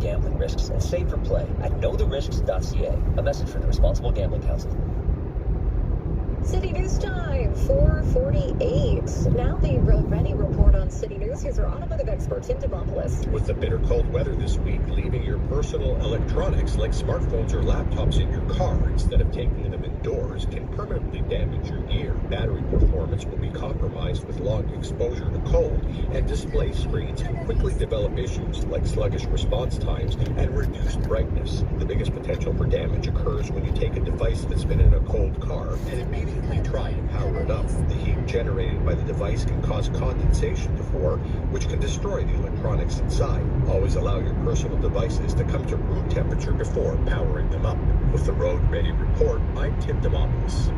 gambling risks and safer play at knowtherisks.ca. A message from the Responsible Gambling Council. City News Time, 4:48. Now the Road Ready report on City News. Here's our automotive expert, Tim Demopoulos. With the bitter cold weather this week, leaving your personal electronics like smartphones or laptops in your car instead of taking them indoors can permanently damage your gear. Battery performance will be compromised with long exposure to cold, and display screens can quickly develop issues like sluggish response times and reduced brightness. The biggest potential for damage occurs when you take a device that's been in a cold car and immediately try and power it up. The heat generated by the device can cause condensation to form, which can destroy the electronics inside. Always allow your personal devices to come to room temperature before powering them up. With the Road Ready report, I'm Tim Demopoulos.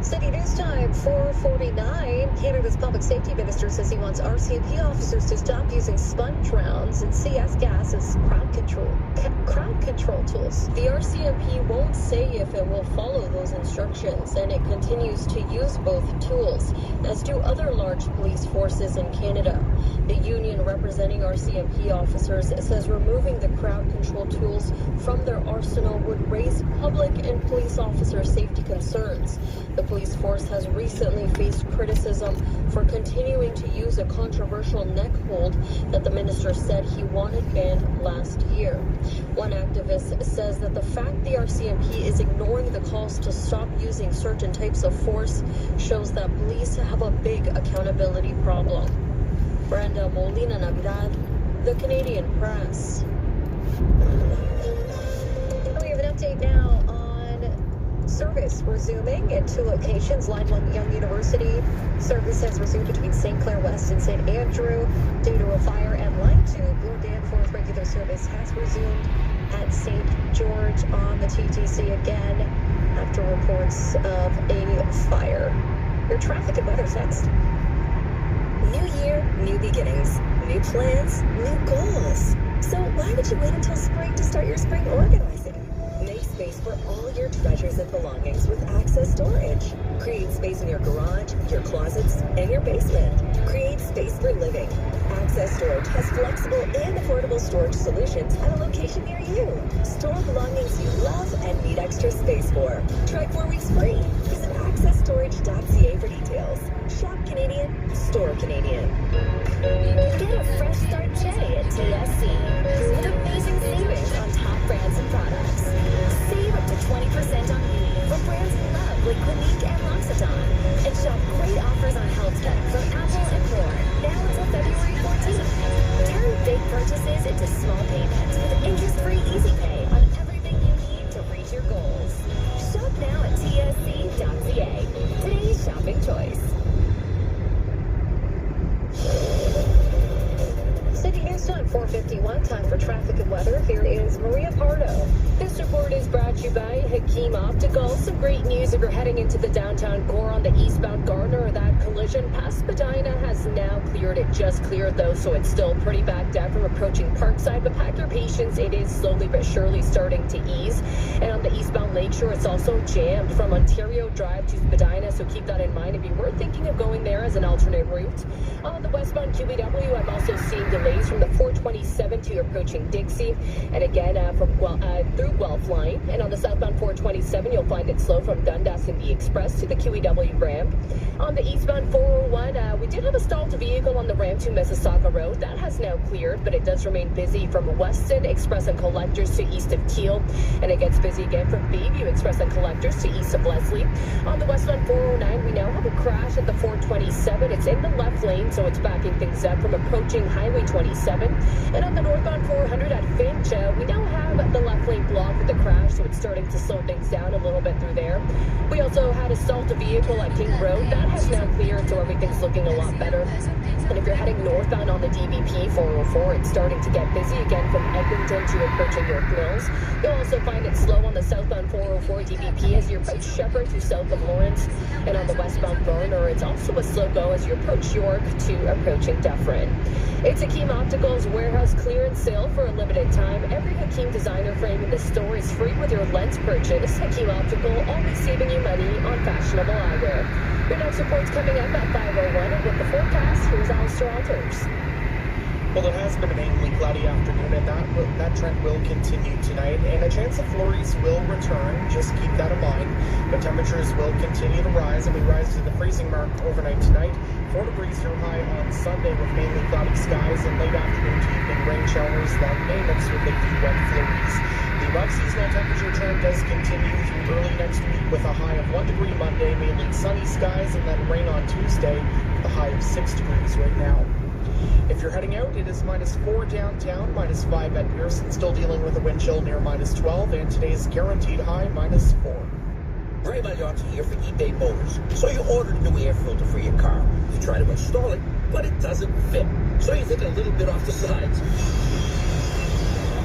City News Time, 4:49. Canada's public safety minister says he wants RCMP officers to stop using sponge rounds and CS gas as crowd control tools. The RCMP won't say if it will follow those instructions, and it continues to use both tools, as do other large police forces in Canada. The union representing RCMP officers says removing the crowd control tools from their arsenal would raise public and police officer safety concerns. The police force has recently faced criticism for continuing to use a controversial neck hold that the minister said he wanted banned last year. One activist says that the fact the RCMP is ignoring the calls to stop using certain types of force shows that police have a big accountability problem. Brenda Molina Navidad, The Canadian Press. We have an update now on service resuming at two locations. Line 1 Young University service has resumed between St. Clair West and St. Andrew due to a fire, and Line 2 Bloor Danforth regular service has resumed at St. George on the TTC again after reports of a fire. Your traffic and weather's next. New year, new beginnings, new plans, new goals. So why would you wait until spring to start your spring organizing? Make space for all your treasures and belongings with Access Storage. Create space in your garage, your closets, and your basement. Create space for living. Access Storage has flexible and affordable storage solutions at a location near you. Store belongings you love and need extra space for. Try 4 weeks free. Visit accessstorage.ca for details. Shop Canadian, store Canadian. Get a fresh start today at TSC with amazing savings on top brands and products. Save up to 20% on beauty from brands you love like Clinique and L'Occitane. And shop great offers on health tech from Apple and more. Now until February 14th. Turn big purchases into small payments with interest-free Easy Pay on everything you need to reach your goals. Shop now at tsc.ca. Today's shopping choice. City News Time, 4:51. Time for traffic and weather. Here is Maria Pardo. This report is brought to you by Hakeem Optical. Some great news if you're heading into the downtown core on the eastbound Gardner. That collision past Spadina has now cleared. It just cleared though, so it's still pretty backed up from approaching Parkside. But pack your patience, it is slowly but surely starting to ease. And on the eastbound Lakeshore, it's also jammed from Ontario Drive to Spadina, so keep that in mind if you were thinking of going there as an alternate route. On the westbound QEW, I'm also seeing delays from the 427 to approaching Dixie, and again through Guelph line. And on the southbound 427, you'll find it slow from Dundas and the Express to the QEW ramp. On the eastbound 401, we did have a stalled vehicle on the ramp to Mississauga Road. That has now cleared, but it does remain busy from Weston Express and Collectors to east of Keele, and it gets busy again from Bayview Express and Collectors to east of Leslie. On the westbound 409, we now have a crash at the 427. It's in the left lane, so it's backing things up from approaching Highway 27. And on the northbound 400 at Finch, we now have the left lane blocked with the crash, so it's starting to slow things down a little bit through there. We also had a stalled vehicle at King Road. That has now cleared, so everything's looking a lot better. And if you're heading northbound on the DVP 404, it's starting to get busy again from Eglinton to approaching York Mills. You'll also find it slow on the southbound 404 DVP as you approach Shepherd to south of Lawrence. And on the westbound Garner, it's also a slow go as you approach York to approaching Dufferin. It's Hakeem Optical's warehouse clearance sale for a limited time. Every Hakeem designer frame in the store is free with your lens purchase. Hakeem Optical, always saving you money on fashionable eyewear. Your next report's coming up at 5:01, and with the forecast, here's Alistair Alters. Well, it has been a mainly cloudy afternoon, and that trend will continue tonight, and a chance of flurries will return. Just keep that in mind. But temperatures will continue to rise, and we rise to the freezing mark overnight tonight. 4 degrees your high on Sunday with mainly cloudy skies and late afternoon to evening rain showers that may mix with a few wet flurries. The above seasonal temperature trend does continue through early next week with a high of 1 degree Monday, mainly sunny skies, and then rain on Tuesday with a high of 6 degrees right now. If you're heading out, it is -4 downtown, -5 at Pearson, still dealing with a wind chill near -12, and today's guaranteed high -4. Ray Magliotti here for eBay Motors. So you ordered a new air filter for your car. You try to install it, but it doesn't fit. So you think a little bit off the sides.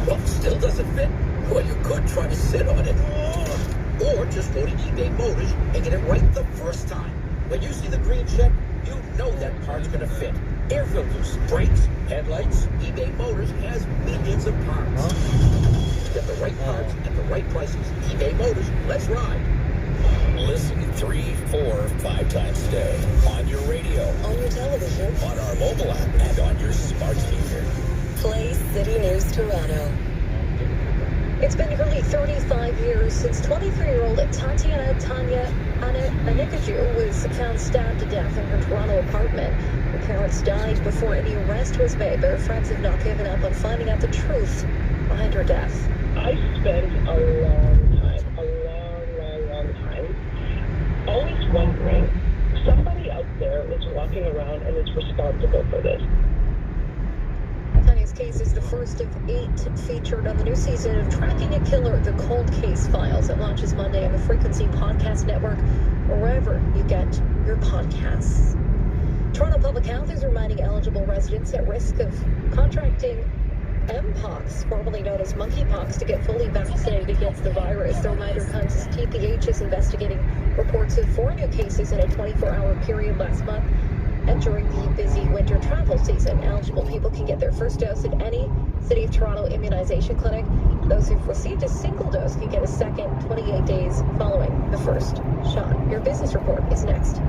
Well, still doesn't fit? Well, you could try to sit on it. Or just go to eBay Motors and get it right the first time. When you see the green check, you know that part's going to fit. Air filters, brakes, headlights, eBay Motors has millions of parts. Get the right parts at the right prices. eBay Motors, let's ride. Listen 3, 4, 5 times a day on your radio, On your television. on our mobile app, and on your smart speaker. Play City News Toronto. It's been nearly 35 years since 23-year-old Tanya Anikaju was found stabbed to death in her Toronto apartment. Her parents died before any arrest was made, but her friends have not given up on finding out the truth behind her death. I spent a long time, always wondering, somebody out there is walking around and is responsible for this. Tanya's case is the first of 8 featured on the new season of Tracking a Killer, The Cold Case Files. It launches Monday on the Frequency Podcast Network, or wherever you get your podcasts. Toronto Public Health is reminding eligible residents at risk of contracting Mpox, formerly known as monkeypox, to get fully vaccinated against the virus. The reminder comes as TPH is investigating reports of 4 new cases in a 24-hour period last month. And during the busy winter travel season, eligible people can get their first dose at any City of Toronto immunization clinic. Those who've received a single dose can get a second 28 days following the first shot. Your business report is next.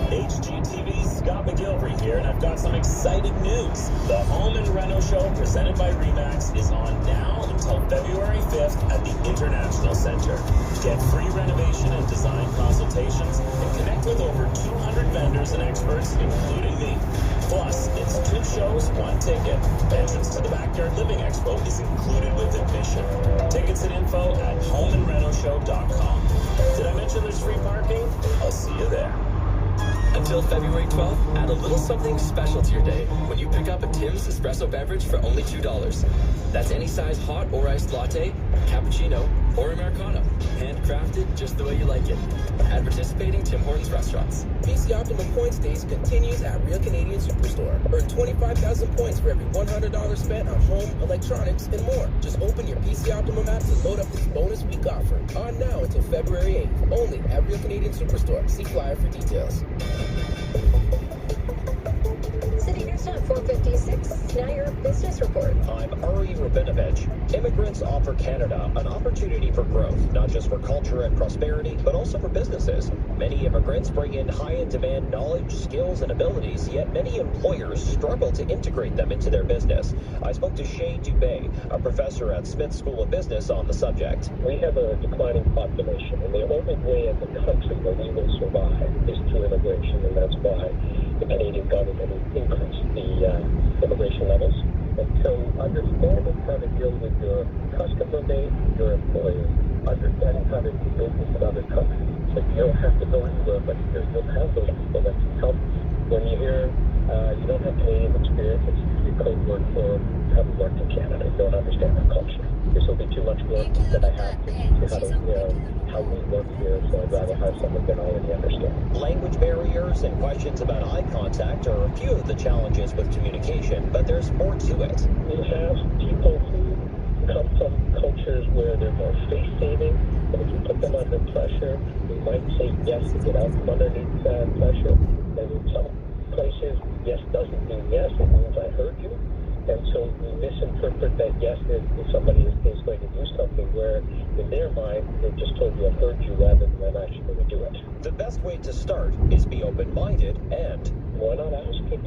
HGTV's Scott McGilvery here, and I've got some exciting news. The Home and Reno Show, presented by RE/MAX, is on now until February 5th at the International Center. Get free renovation and design consultations and connect with over 200 vendors and experts, including me. Plus, it's 2 shows, 1 ticket. Entrance to the Backyard Living Expo is included with admission. Tickets and info at homeandrenoshow.com. Did I mention there's free parking? I'll see you there. Until February 12th, add a little something special to your day when you pick up a Tim's espresso beverage for only $2. That's any size hot or iced latte, cappuccino, or Americano. Handcrafted just the way you like it. At participating Tim Hortons restaurants. PC Optimum Points Days continues at Real Canadian Superstore. Earn 25,000 points for every $100 spent on home, electronics, and more. Just open your PC Optimum app to load up this bonus week offer. On now until February 8th. Only at Real Canadian Superstore. See flyer for details. City News Time 4:56. Now your business report. I'm Ari Rabinovich. Immigrants offer Canada an opportunity for growth, not just for culture and prosperity, but also for businesses. Many immigrants bring in high-in-demand knowledge, skills, and abilities, yet many employers struggle to integrate them into their business. I spoke to Shay Dubé, a professor at Smith School of Business, on the subject. We have a declining population, and the only way as a country that we will survive is through immigration, and that's why the Canadian government has increased the immigration levels. And so understanding how to deal with your customer base, your employers, understanding how to do business in other countries. So you don't have to go anywhere, but you'll have those people that can help you. When you hear you don't have Canadian experience, it's usually code word for you haven't worked in Canada, you don't understand our culture. This will be too much work that I have to teach you how we work here, so I'd rather have someone that already understands. Language barriers and questions about eye contact are a few of the challenges with communication, but there's more to it. You have people who come from cultures where they're more face-saving, and if you put them under pressure, they might say yes to get out from underneath pressure. And in some places, yes doesn't mean yes, it means I heard you. And so we misinterpret that yes if somebody is going to do something where in their mind they just told you I heard you rather than I'm actually going to do it. The best way to start is be open-minded and why not ask people?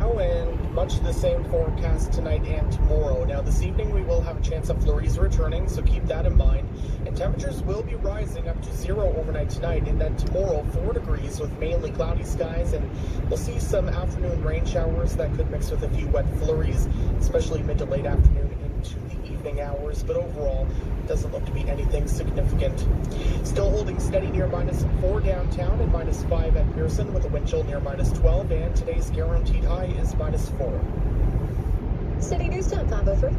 And much the same forecast tonight and tomorrow. Now, this evening we will have a chance of flurries returning, so keep that in mind. And temperatures will be rising up to 0 overnight tonight, and then tomorrow 4 degrees with mainly cloudy skies, and we'll see some afternoon rain showers that could mix with a few wet flurries, especially mid to late afternoon into the evening hours. But overall, it doesn't look to be anything significant. Still holding steady near -4 downtown and -5 at Pearson, with a wind chill near -12, and today's guaranteed high is -4. City News Time 5:03.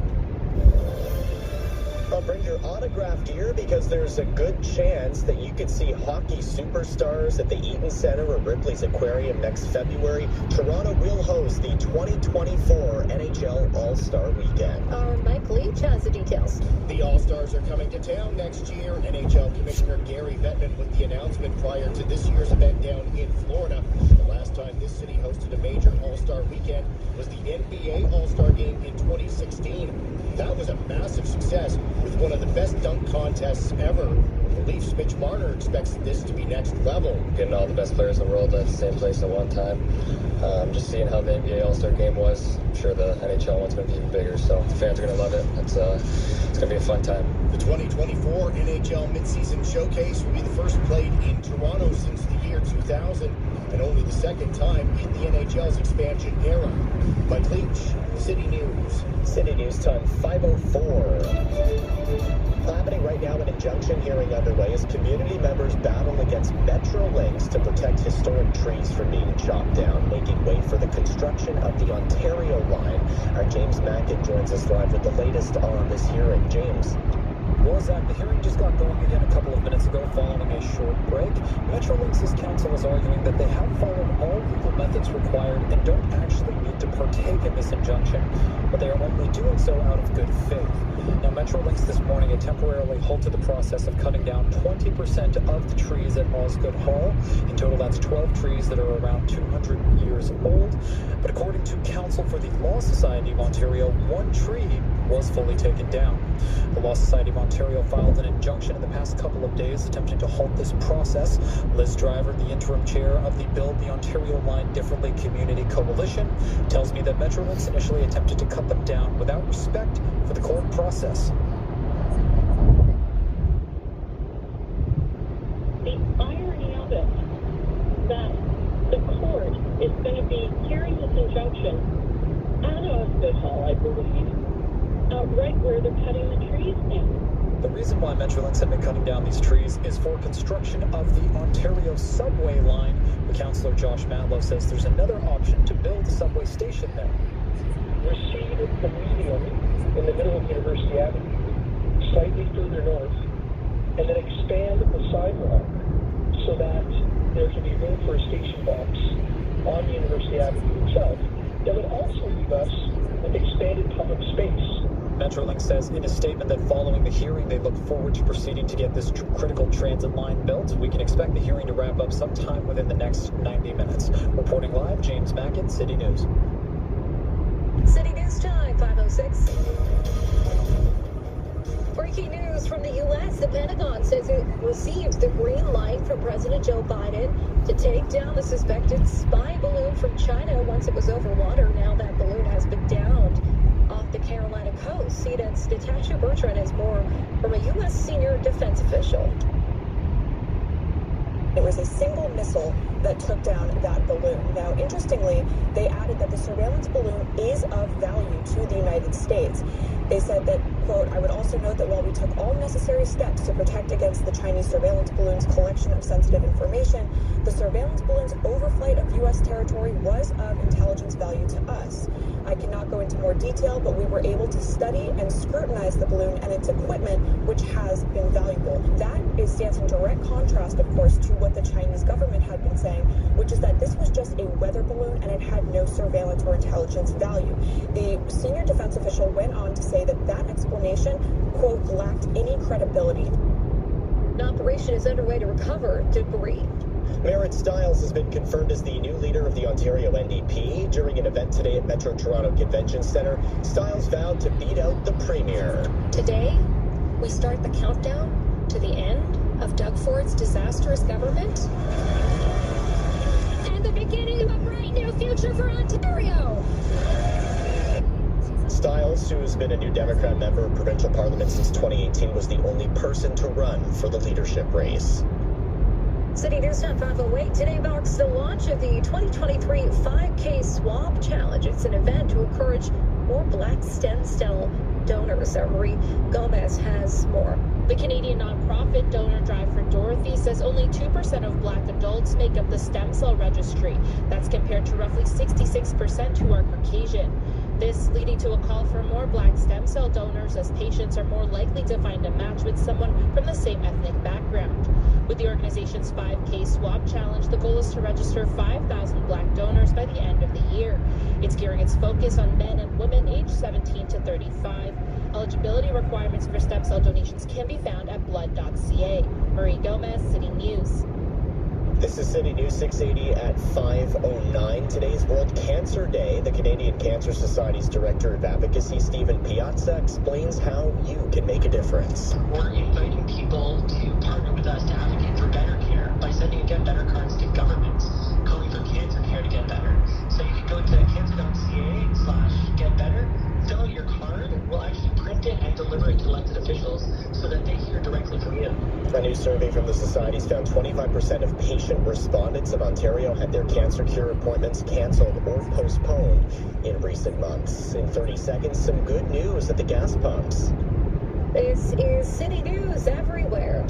Well, bring your autograph gear because there's a good chance that you could see hockey superstars at the Eaton Center or Ripley's Aquarium next February. Toronto will host the 2024 NHL All-Star Weekend. Our Mike Leach has the details. The All-Stars are coming to town next year. NHL Commissioner Gary Bettman with the announcement prior to this year's event down in Florida. The last time this city hosted a major All-Star Weekend was the NBA All-Star Game in 2016. That was a massive success with one of the best dunk contests ever. The Leafs' Mitch Marner expects this to be next level. Getting all the best players in the world at the same place at one time. Just seeing how the NBA All-Star Game was. I'm sure the NHL one's going to be even bigger, so the fans are going to love it. It's going to be a fun time. The 2024 NHL Midseason Showcase will be the first played in Toronto since the year 2000, and only the second time in the NHL's expansion era. Mike Leach, City News. City News Time 5:04. Happening right now, an injunction hearing underway as community members battle against Metro links to protect historic trees from being chopped down, making way for the construction of the Ontario line. Our James Mackett joins us live with the latest on this hearing. James. Well, Zach, the hearing just got going again a couple of minutes ago following a short break. Metrolinx's counsel is arguing that they have followed all legal methods required and don't actually need to partake in this injunction, but they are only doing so out of good faith. Now, Metrolinx this morning had temporarily halted the process of cutting down 20% of the trees at Osgood Hall. In total, that's 12 trees that are around 200 years old. But according to counsel for the Law Society of Ontario, one tree was fully taken down. The Law Society of Ontario filed an injunction in the past couple of days attempting to halt this process. Liz Driver, the interim chair of the Build the Ontario Line Differently Community Coalition, tells me that Metrolinx initially attempted to cut them down without respect for the court process. The irony of it, that the court is going to be hearing this injunction at Osgood Hall, I believe, right where they're cutting the trees down. The reason why Metrolinx have been cutting down these trees is for construction of the Ontario subway line. The councillor Josh Matlow says there's another option to build a subway station there. Recede the median in the middle of University Avenue, slightly further north, and then expand the sidewalk so that there can be room for a station box on University Avenue itself. That would also leave us with expanded public space. Metrolinx says in a statement that following the hearing, they look forward to proceeding to get this critical transit line built. We can expect the hearing to wrap up sometime within the next 90 minutes. Reporting live, James Mackett, City News. City News Time 5:06. Breaking news from the U.S. The Pentagon says it received the green light from President Joe Biden to take down the suspected spy balloon from China once it was over water. Now that balloon has been downed off the Carolina coast. CNN's Natasha Bertrand has more from a U.S. senior defense official. It was a single missile that took down that balloon. Now, interestingly, they added that the surveillance balloon is of value to the United States. They said that, quote, I would also note that while we took all necessary steps to protect against the Chinese surveillance balloon's collection of sensitive information, the surveillance balloon's overflight of U.S. territory was of intelligence value to us. I cannot go into more detail, but we were able to study and scrutinize the balloon and its equipment, which has been valuable. That stands in direct contrast, of course, to what the Chinese government had been saying, which is that this was just a weather balloon and it had no surveillance or intelligence value. The senior defense official went on to say that that explanation, quote, lacked any credibility. An operation is underway to recover debris. Merritt Stiles has been confirmed as the new leader of the Ontario NDP. During an event today at Metro Toronto Convention Centre, Stiles vowed to beat out the Premier. Today, we start the countdown to the end of Doug Ford's disastrous government and the beginning of a bright new future. future for Ontario. Stiles, who has been a New Democrat member of provincial parliament since 2018, was the only person to run for the leadership race. City News Time 508 today marks the launch of the 2023 5K Swab Challenge. It's an event to encourage more black stem cell donors. Marie Gomez has more. The Canadian nonprofit Donor Drive for Dorothy says only 2% of black adults make up the stem cell registry. That's compared to roughly 66% who are Caucasian. This leading to a call for more black stem cell donors as patients are more likely to find a match with someone from the same ethnic background. With the organization's 5K Swab Challenge, the goal is to register 5,000 black donors by the end of the year. It's gearing its focus on men and women aged 17 to 35. Eligibility requirements for stem cell donations can be found at blood.ca. Marie Gomez, City News. This is City News 680 at 5:09. Today is World Cancer Day. The Canadian Cancer Society's Director of Advocacy, Stephen Piazza, explains how you can make a difference. We're inviting people to partner with us to advocate for better care by sending Get Better cards to governments, calling for cancer care to get better. So you can go to cancer.ca/getbetter, fill out your card, we'll actually print it and deliver it to elected officials so that they hear directly from you. A new survey from the Society's found 25% of patient respondents in Ontario had their cancer cure appointments canceled or postponed in recent months. In 30 seconds, some good news at the gas pumps. This is City News everywhere.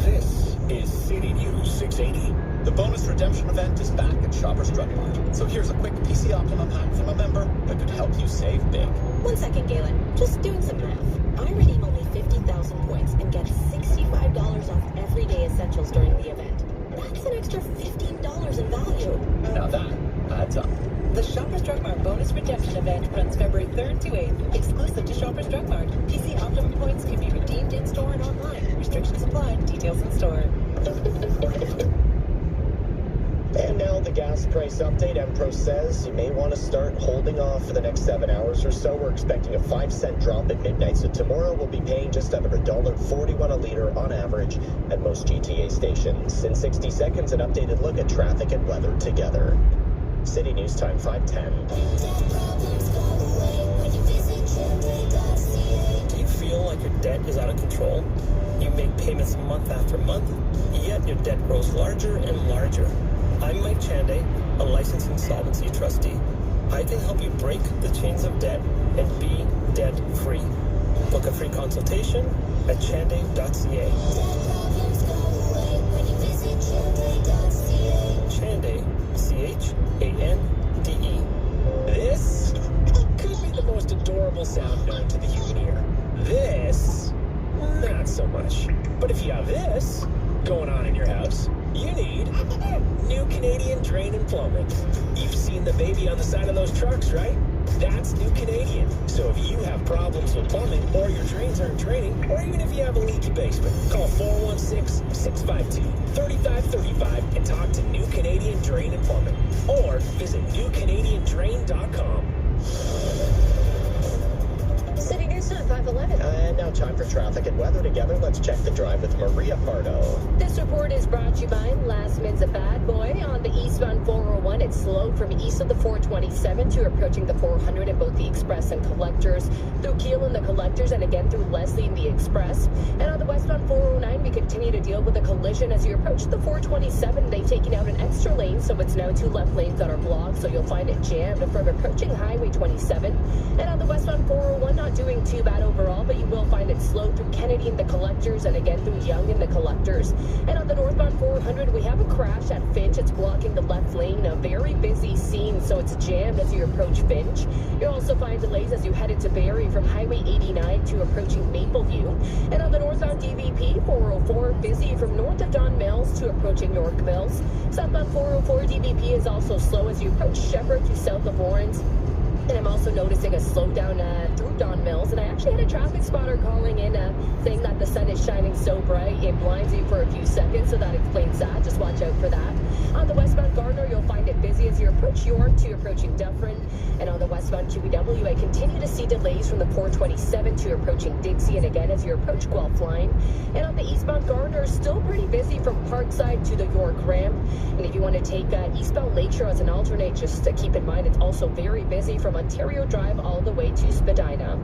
This is City News 680. The bonus redemption event is back at Shoppers Drug Mart. So here's a quick PC Optimum hack from a member that could help you save big. 1 second, Galen. Just doing some math. I redeem only 50,000 points and get $65 off everyday essentials during the event. That's an extra $15 in value. Now that adds up. The Shoppers Drug Mart bonus redemption event runs February 3rd to 8th, exclusive to Shoppers Drug Mart. PC Optimum points can be redeemed in-store and online. Restrictions apply. Details in store. And now the gas price update. Empro says you may want to start holding off for the next 7 hours or so. We're expecting a 5-cent drop at midnight. So tomorrow we'll be paying just under $1.41 a liter on average at most GTA stations. In 60 seconds, an updated look at traffic and weather together. City News Time 5:10. Do you feel like your debt is out of control? You make payments month after month, yet your debt grows larger and larger. I'm Mike Chande, a licensed insolvency trustee. I can help you break the chains of debt and be debt-free. Book a free consultation at chande.ca. Chande, C-H-A-N-D-E. This could be the most adorable sound known to the human ear. This, not so much. But if you have this going on in your house, you need New Canadian Drain and Plumbing. You've seen the baby on the side of those trucks, right? That's New Canadian. So if you have problems with plumbing, or your drains aren't draining, or even if you have a leaky basement, call 416-652-3535 and talk to New Canadian Drain and Plumbing. Or visit newcanadiandrain.com. City News Time 5:11. And now time for traffic and weather together. Let's check the drive with Maria Pardo. This report is brought to you by Lastman's a Bad Boy. On the eastbound 401, it's slowed from east of the 427 to approaching the 400 in both the Express and Collectors, through Keele in the Collectors, and again through Leslie in the Express. And on the westbound 409, we continue to deal with a collision as you approach the 427. They've taken out an extra lane, so it's now 2 left lanes that are blocked, so you'll find it jammed from approaching Highway 27. And on the westbound 401, not doing too bad overall, but you will find it slow through Kennedy in the Collectors and again through Yonge in the Collectors. And on the northbound 400, we have a crash at Finch. It's blocking the left lane, a very busy scene, so it's jammed as you approach Finch. You'll also find delays as you head into Barrie from Highway 89 to approaching Mapleview. And on the northbound DVP 404, busy from north of Don Mills to approaching York Mills. Southbound 404 DVP is also slow as you approach Shepherd to south of Warrens. And I'm also noticing a slowdown through Don Mills, and I actually actually had a traffic spotter calling in saying that the sun is shining so bright it blinds you for a few seconds, so that explains that. Just watch out for that. On the westbound Gardner, you'll find it busy as you approach York to approaching Dufferin. And on the westbound QEW, I continue to see delays from the 427 to approaching Dixie, and again as you approach Guelph Line. And on the eastbound Gardner, still pretty busy from Parkside to the York Ramp. And if you want to take eastbound Lakeshore as an alternate, just keep in mind it's also very busy from Ontario Drive all the way to Spadina.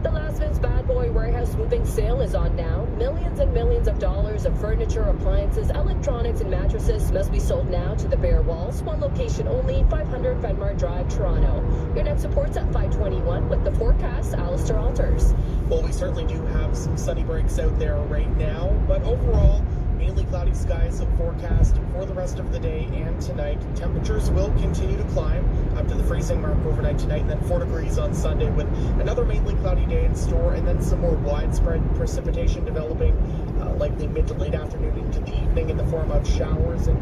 The Last Minute Bad Boy Warehouse moving sale is on now. Millions and millions of dollars of furniture, appliances, electronics, and mattresses must be sold now to the bare walls. One location only, 500 Venmar Drive, Toronto. Your next support's at 5:21 with the forecast, Alistair Alters. Well, we certainly do have some sunny breaks out there right now, but overall, mainly cloudy skies forecast for the rest of the day and tonight. Temperatures will continue to climb up to the freezing mark overnight tonight, and then 4 degrees on Sunday with another mainly cloudy day in store, and then some more widespread precipitation developing likely mid to late afternoon into the evening in the form of showers and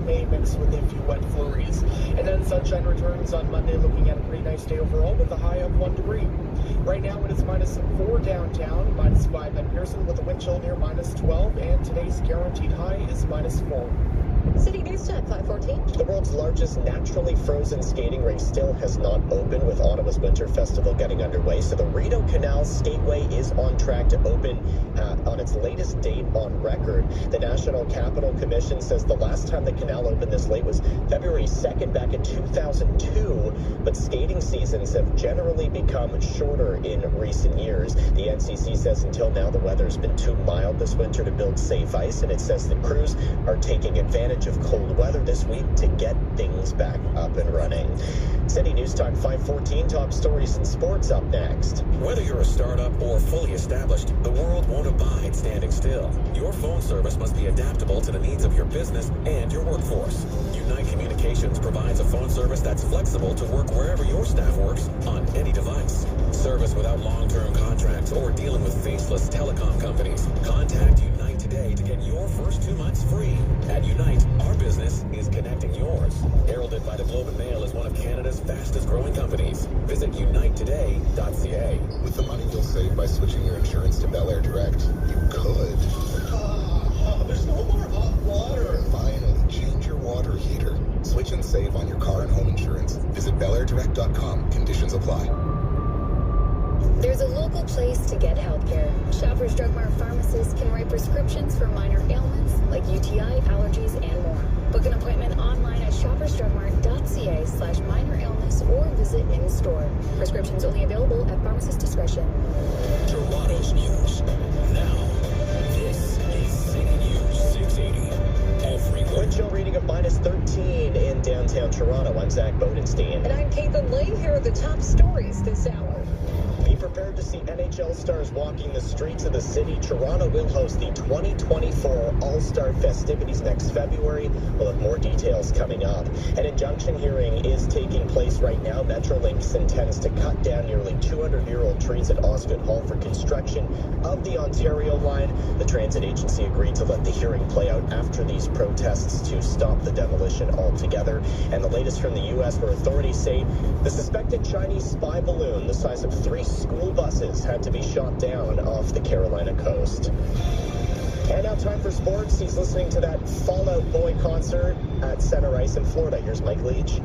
may mix with a few wet flurries. And then sunshine returns on Monday, looking at a pretty nice day overall with a high of 1 degree. Right now it is -4 downtown, -5 at Pearson with a wind chill near -12, and today's guaranteed high is -4. City News Time, 5:14. The world's largest naturally frozen skating rink still has not opened, with Ottawa's Winter Festival getting underway. So the Rideau Canal Skateway is on track to open on its latest date on record. The National Capital Commission says the last time the canal opened this late was February 2nd back in 2002, but skating seasons have generally become shorter in recent years. The NCC says until now the weather's been too mild this winter to build safe ice, and it says that crews are taking advantage of cold weather this week to get things back up and running. City News Time 5:14, top stories and sports up next. Whether you're a startup or fully established, the world won't abide standing still. Your phone service must be adaptable to the needs of your business and your workforce. Unite Communications provides a phone service that's flexible to work wherever your staff works on any device. Service without long-term contracts or dealing with faceless telecom companies. Contact Unite today to get your first 2 months free. At Unite, our business is connecting yours. Heralded by the Globe and Mail as one of Canada's fastest growing companies. Visit unitetoday.ca. With the money you'll save by switching your insurance to Bel Air Direct, you could. There's no more hot water. Finally, change your water heater. Switch and save on your car and home insurance. Visit BelAirDirect.com. Conditions apply. There's a local place to get healthcare. Shoppers Drug Mart pharmacists can write prescriptions for minor ailments like UTI, allergies, and more. Book an appointment online at shoppersdrugmart.ca/minor illness or visit in store. Prescriptions only available at pharmacist discretion. Toronto's news. Now, this is City News 680. Everywhere. Wind chill reading of -13 in downtown Toronto. I'm Zach Bodenstein. And I'm Caitlin Lee. Here are the top stories this hour. Be prepared to see NHL stars walking the streets of the city. Toronto will host the 2024 All-Star festivities next February. We'll have more details coming up. An injunction hearing is taking place right now. Metrolinx intends to cut down nearly 200-year-old trees at Osgood Hall for construction of the Ontario line. The transit agency agreed to let the hearing play out after these protests to stop the demolition altogether. And the latest from the U.S., where authorities say the suspected Chinese spy balloon the size of 3 school buses had to be shot down off the Carolina coast. And now time for sports. He's listening to that Fall Out Boy concert at Center Ice in Florida. Here's Mike Leach.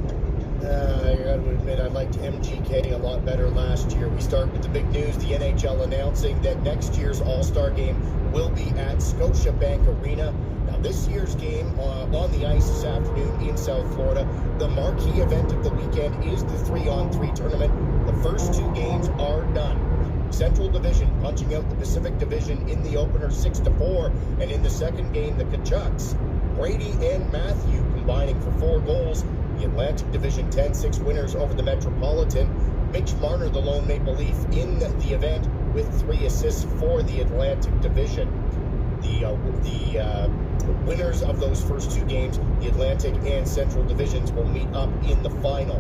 I got to admit, I liked MGK a lot better last year. We start with the big news, the NHL announcing that next year's All-Star game will be at Scotiabank Arena. Now, this year's game on the ice this afternoon in South Florida, the marquee event of the weekend is the 3-on-3 tournament. The first 2 games are done. Central Division punching out the Pacific Division in the opener 6-4, and in the second game, the Kachucks, Brady and Matthew combining for 4 goals. The Atlantic Division 10-6 winners over the Metropolitan. Mitch Marner, the lone Maple Leaf, in the event with 3 assists for the Atlantic Division. The winners of those first 2 games, the Atlantic and Central Divisions, will meet up in the final.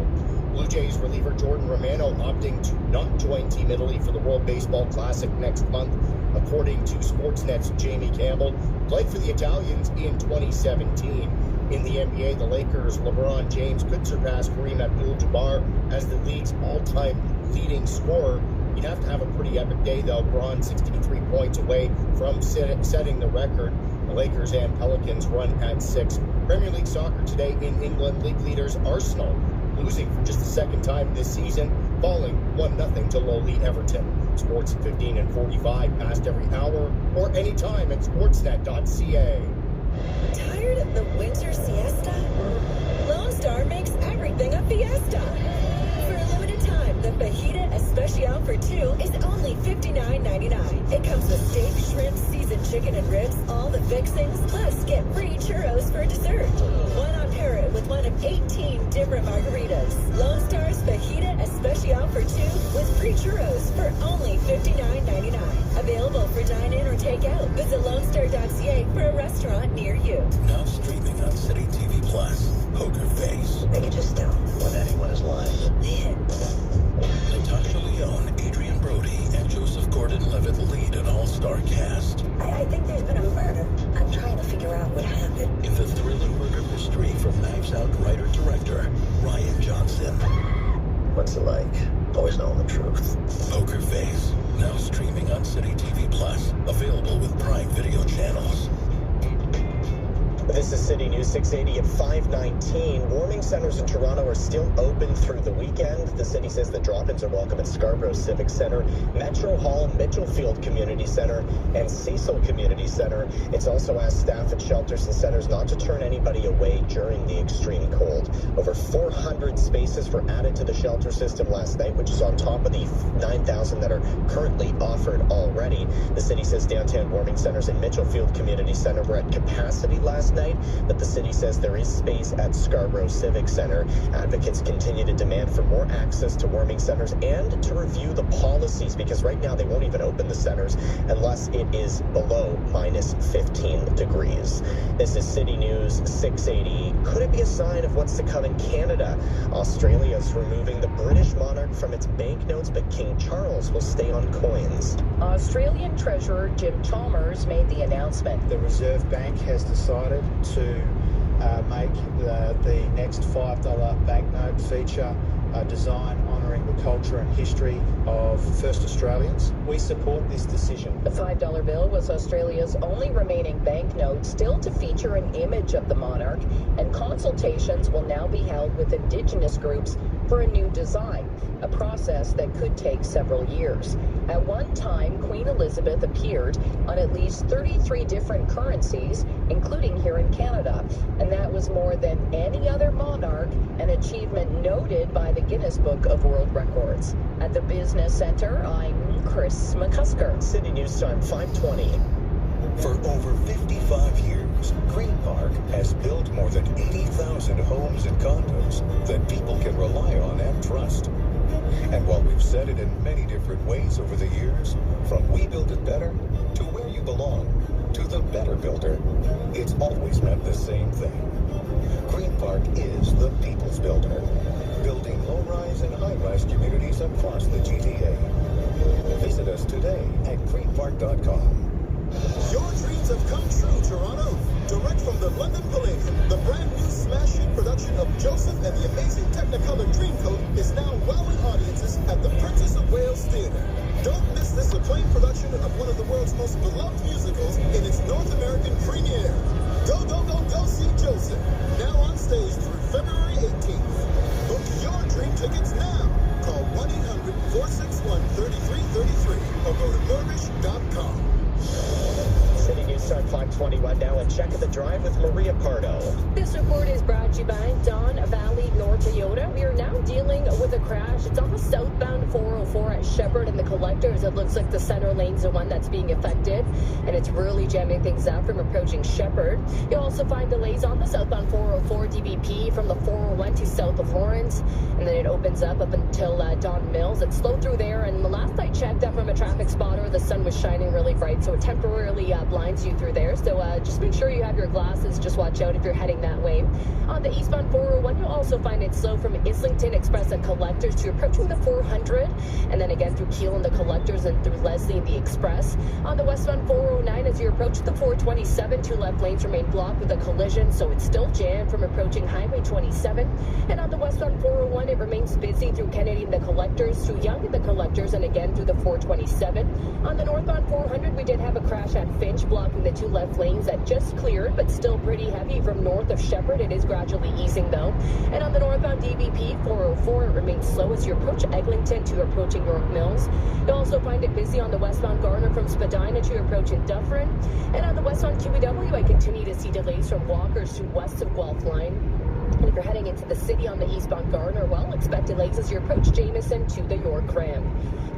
Blue Jays reliever Jordan Romano opting to not join Team Italy for the World Baseball Classic next month, according to Sportsnet's Jamie Campbell. Played for the Italians in 2017. In the NBA, the Lakers' LeBron James could surpass Kareem Abdul-Jabbar as the league's all-time leading scorer You'd have to have a pretty epic day, though. Braun 63 points away from setting the record. The Lakers and Pelicans run at 6. Premier League soccer today in England. League leaders Arsenal losing for just the second time this season, falling 1-0 to lowly Everton. Sports at 15 and 45 past every hour or anytime at sportsnet.ca. Tired of the winter siesta? Lone Star makes everything a fiesta. For a limited time, the fajita especial for 2 is only $59.99. It comes with steak, shrimp, seasoned chicken and ribs, all the fixings, plus get free churros for dessert. Why not pair it with one of 18 different margaritas? Lone Star's fajita especial for 2 with free churros for only $59.99. Available for dine-in or takeout. Visit lonestar.ca for a restaurant near you. Now streaming on City TV Plus. Poker Face. They can just tell when anyone is lying. Natasha Lyonne, Adrian Brody, and Joseph Gordon-Levitt lead an all-star cast. I think there's been a murder. I'm trying to figure out what happened. In the thrilling murder mystery from Knives Out writer-director Rian Johnson. What's it like? Always knowing the truth. Poker Face. Now streaming on City TV Plus. Available with Prime Video channels. This is City News 680 at 5:19. Warming centers in Toronto are still open through the weekend. The city says the drop-ins are welcome at Scarborough Civic Center, Metro Hall, Mitchellfield Community Center, and Cecil Community Center. It's also asked staff at shelters and centers not to turn anybody away during the extreme cold. Over 400 spaces were added to the shelter system last night, which is on top of the 9,000 that are currently offered already. The city says downtown warming centers and Mitchellfield Community Center were at capacity last night, but the city says there is space at Scarborough Civic Center. Advocates continue to demand for more access to warming centers and to review the policies, because right now they won't even open the centers unless it is below minus 15 degrees. This is City News 680. Could it be a sign of what's to come in Canada? Australia's removing the British monarch from its banknotes, but King Charles will stay on coins. Australian Treasurer Jim Chalmers made the announcement. The Reserve Bank has decided to make the next $5 banknote feature a design honouring the culture and history of First Australians. We support this decision. The $5 bill was Australia's only remaining banknote still to feature an image of the monarch, and consultations will now be held with Indigenous groups for a new design, a process that could take several years. At one time, Queen Elizabeth appeared on at least 33 different currencies, including here in Canada, and that was more than any other monarch, an achievement noted by the Guinness Book of World Records. At the Business Center, I'm Chris McCusker. City News Time 5:20. For over 55 years, Green Park has built more than 80,000 homes and condos that people can rely on and trust. And while we've said it in many different ways over the years, from we build it better to where you belong to the better builder, it's always meant the same thing. Green Park is the people's builder, building low-rise and high-rise communities across the GTA. Visit us today at greenpark.com. Your dreams have come true, Toronto. Direct from the London Palladium, the brand new smash hit production of Joseph and the Amazing Technicolor Dreamcoat is now wowing audiences at the Princess of Wales Theatre. Don't miss this acclaimed production of one of the world's most beloved musicals in its North American premiere. Go, go, go, go see Joseph. Now on stage through February 18th. Book your dream tickets now. Call 1-800-461-3333 or go to burbish.com. City News Time 5:21 now, and check at the drive with Maria Pardo. This report is brought to you by Don Valley North Toyota. We are now dealing with a crash. It's on the southbound 404 at Shepherd and the Collectors. It looks like the center lane's the one that's being affected, and it's really jamming things up from approaching Shepherd. You'll also find delays on the southbound 404 DVP from the 401 to south of Lawrence, and then it opens up until Don Mills. It's slow through there, and the last I checked up from a traffic spotter, the Sunway was shining really bright, so it temporarily blinds you through there. So just make sure you have your glasses. Just watch out if you're heading that way. On the eastbound 401, you'll also find it slow from Islington Express and Collectors to approaching the 400, and then again through Keele and the Collectors and through Leslie and the Express. On the westbound 409, as you approach the 427, 2 left lanes remain blocked with a collision, so it's still jammed from approaching Highway 27. And on the westbound 401, it remains busy through Kennedy and the Collectors, through Yonge and the Collectors, and again through the 427. On the northbound 400, we did have a crash at Finch, blocking the 2 left lanes that just cleared, but still pretty heavy from north of Shepherd. It is gradually easing though. And on the northbound DVP 404, it remains slow as you approach Eglinton to approaching York Mills. You'll also find it busy on the westbound Garner from Spadina to approaching Dufferin. And on the westbound QEW, I continue to see delays from Walkers to west of Guelph Line. And if you're heading into the city on the eastbound Garner, well, expect delays as you approach Jameson to the York Ramp.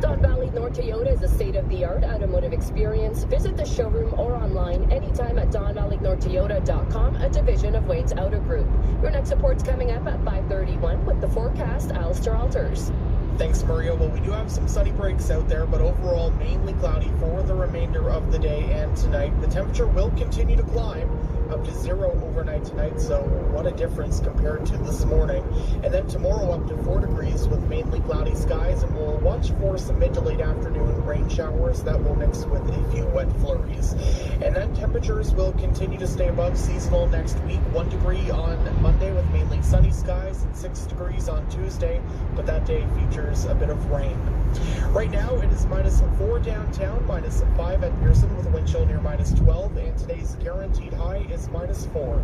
Don Valley North Toyota is a state-of-the-art automotive experience. Visit the showroom or online anytime at DonValleyNorthToyota.com, a division of Wade's Auto Group. Your next report's coming up at 5:31 with the forecast. Alistair Alters. Thanks, Maria. Well, we do have some sunny breaks out there, but overall mainly cloudy for the remainder of the day and tonight. The temperature will continue to climb up to 0 overnight tonight, so what a difference compared to this morning. And then tomorrow up to 4 degrees with mainly cloudy skies, and we'll watch for some mid to late afternoon rain showers that will mix with a few wet flurries. And then temperatures will continue to stay above seasonal next week. 1 degree on Monday with mainly sunny skies, and 6 degrees on Tuesday, but that day features a bit of rain. Right now it is -4 downtown, -5 at Pearson with a wind chill near -12, and today's guaranteed high is -4.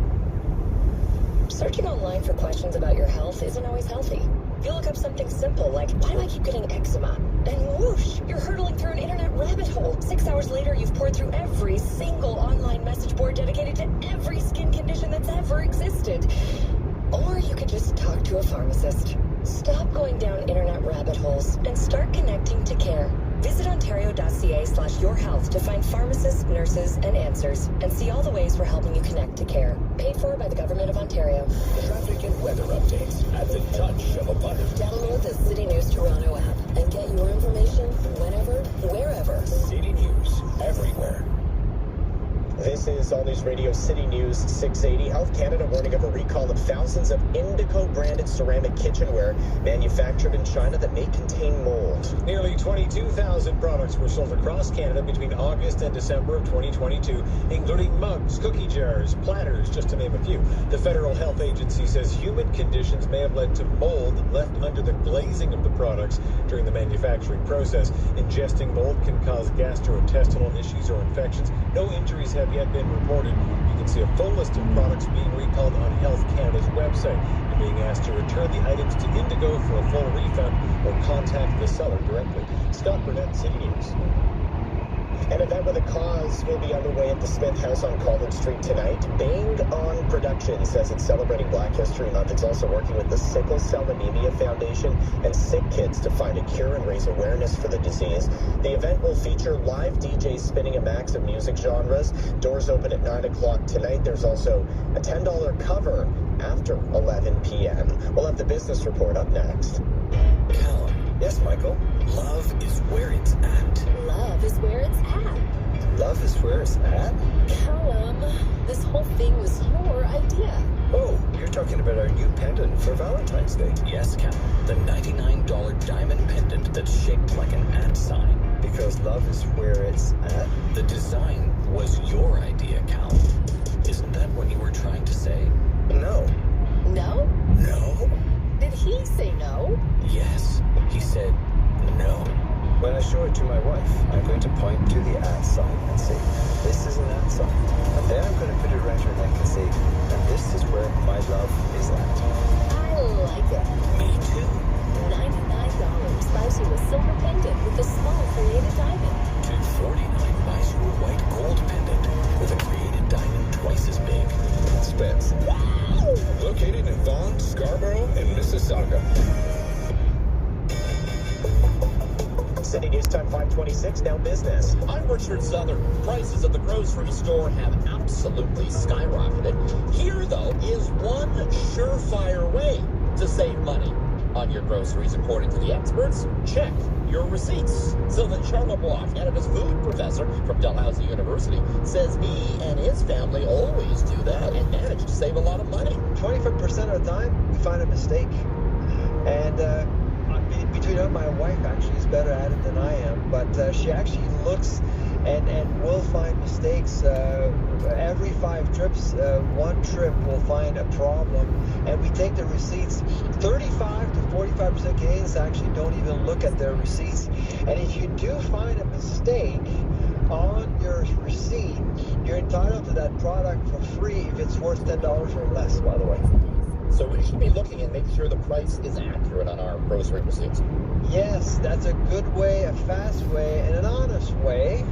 Searching online for questions about your health isn't always healthy. If you look up something simple like, why do I keep getting eczema? And whoosh, you're hurtling through an internet rabbit hole. 6 hours later, you've poured through every single online message board dedicated to every skin condition that's ever existed. Or you could just talk to a pharmacist. Stop going down internet rabbit holes and start connecting to care. Visit ontario.ca/yourhealth to find pharmacists, nurses, and answers, and see all the ways we're helping you connect to care. Paid for by the Government of Ontario. Traffic and weather updates at the touch of a button. Download the City News Toronto app and get your information whenever, wherever. City News everywhere. This is All News Radio City News 680. Health Canada warning of a recall of thousands of Indigo-branded ceramic kitchenware manufactured in China that may contain mold. Nearly 22,000 products were sold across Canada between August and December of 2022, including mugs, cookie jars, platters, just to name a few. The Federal Health Agency says human conditions may have led to mold left under the glazing of the products during the manufacturing process. Ingesting mold can cause gastrointestinal issues or infections. No injuries have yet been reported. You can see a full list of products being recalled on Health Canada's website. You're being asked to return the items to Indigo for a full refund or contact the seller directly. Scott Burnett, City News. An event with a cause will be underway at the Smith House on College Street tonight. Bang On Productions says it's celebrating Black History Month. It's also working with the Sickle Cell Anemia Foundation and Sick Kids to find a cure and raise awareness for the disease. The event will feature live DJs spinning a max of music genres. Doors open at 9 o'clock tonight. There's also a $10 cover after 11 p.m. We'll have the business report up next. Callum. Yes, Michael. Love is where it's at. Love is where it's at. Love is where it's at? Callum, this whole thing was your idea. Oh, you're talking about our new pendant for Valentine's Day. Yes, Callum. The $99 diamond pendant that's shaped like an @ sign. Because love is where it's at? The design was your idea, Callum. Isn't that what you were trying to say? No. No? No. Did he say no? Yes. He said no. When I show it to my wife, I'm going to point to the @ sign and say, this is an @ sign. And then I'm going to put it around her neck and say, and this is where my love is at. I like it. Me too. $99 buys you a silver pendant with a small created diamond. $249 buys you a white gold pendant with a created diamond twice as big. Spence. Wow! Located in Vaughan, Scarborough, and Mississauga. City News Time 526, now business. I'm Richard Southern. Prices at the grocery store have absolutely skyrocketed. Here, though, is one surefire way to save money. on your groceries, according to the experts? Check your receipts. Sylvain Charlebois, Canada's food professor from Dalhousie University, says he and his family always do that and manage to save a lot of money. 25% of the time, we find a mistake. And between her and my wife actually is better at it than I am, but she actually looks and will find mistakes. Every 5 trips, one trip will find a problem, and we take the receipts. 35 to 45% Canadians actually don't even look at their receipts. And if you do find a mistake on your receipt, you're entitled to that product for free if it's worth $10 or less, by the way. So we should be looking and make sure the price is accurate on our grocery receipts. Yes, that's a good way, a fast way, and an honest way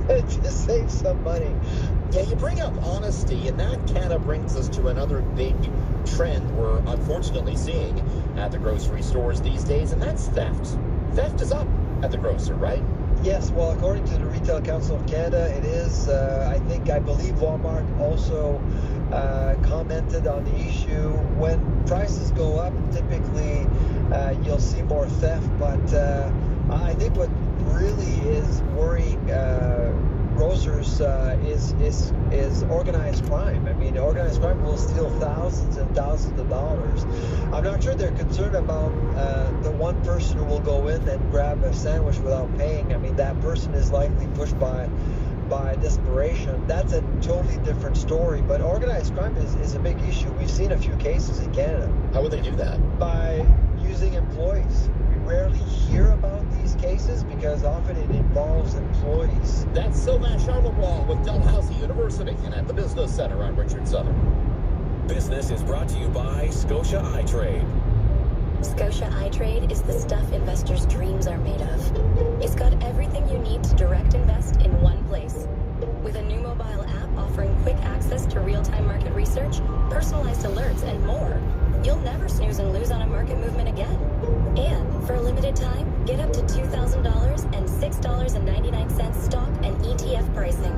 to save some money. Yeah, you bring up honesty, and that kind of brings us to another big trend we're unfortunately seeing at the grocery stores these days, and that's theft. Theft is up at the grocer, right? Yes, well, according to the Retail Council of Canada, it is. I believe Walmart also commented on the issue. When prices go up, typically you'll see more theft, but I think what really is worrying grocers is organized crime. I mean, organized crime will steal thousands and thousands of dollars. I'm not sure they're concerned about the one person who will go in and grab a sandwich without paying. I mean, that person is likely pushed by desperation. That's a totally different story. But organized crime is a big issue. We've seen a few cases in Canada. How would they do that? By using employees. We rarely hear about these cases because often it involves employees. That's Sylvain Charlebois with Dalhousie University and at the Business Center on Richard Southern. Business is brought to you by Scotia iTrade. Scotia iTrade is the stuff investors' dreams are made of. It's got everything you need to direct invest in one place. With a new mobile app offering quick access to real-time market research, personalized alerts, and more, you'll never snooze and lose on a market movement again. And for a limited time, get up to $2,000 and $6.99 stock and ETF pricing.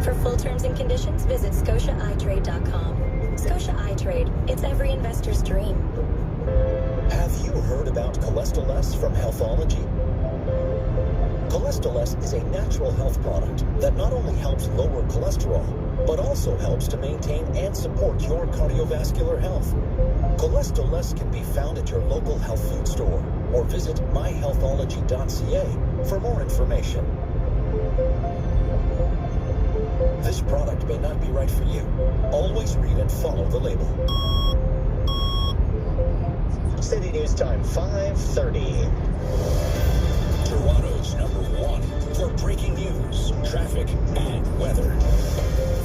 For full terms and conditions, visit ScotiaITrade.com. Scotia iTrade, it's every investor's dream. Have you heard about Cholesterol from Healthology? Cholesterol is a natural health product that not only helps lower cholesterol, but also helps to maintain and support your cardiovascular health. Cholesterol can be found at your local health food store or visit myhealthology.ca for more information. This product may not be right for you. Always read and follow the label. City News Time, 5:30. Toronto's #1 for breaking news, traffic, and weather.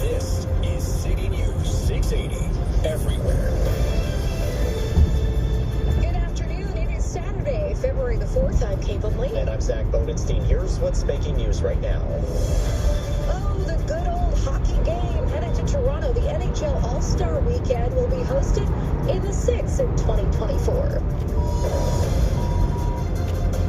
This is City News 680, everywhere. Good afternoon. It is Saturday, February the 4th. I'm Kate Lee. And I'm Zach Bodenstein. Here's what's making news right now. Oh, the good old hockey game headed to Toronto. The NHL All-Star Weekend will be hosted in the 6th in 2024.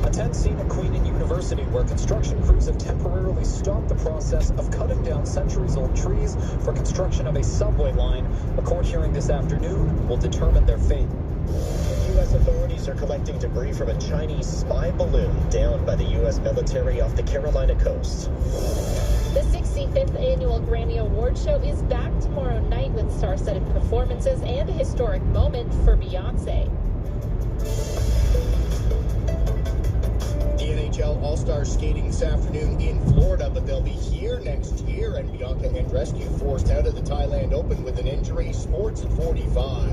A tense scene at Queen University where construction crews have temporarily stopped the process of cutting down centuries-old trees for construction of a subway line. A court hearing this afternoon will determine their fate. U.S. authorities are collecting debris from a Chinese spy balloon downed by the U.S. military off the Carolina coast. The 65th annual Grammy Award show is back tomorrow night with star-studded performances and a historic moment for Beyonce. The NHL All-Stars skating this afternoon in Florida, but they'll be here next year. And Bianca Andreescu forced out of the Thailand Open with an injury. Sports at 45.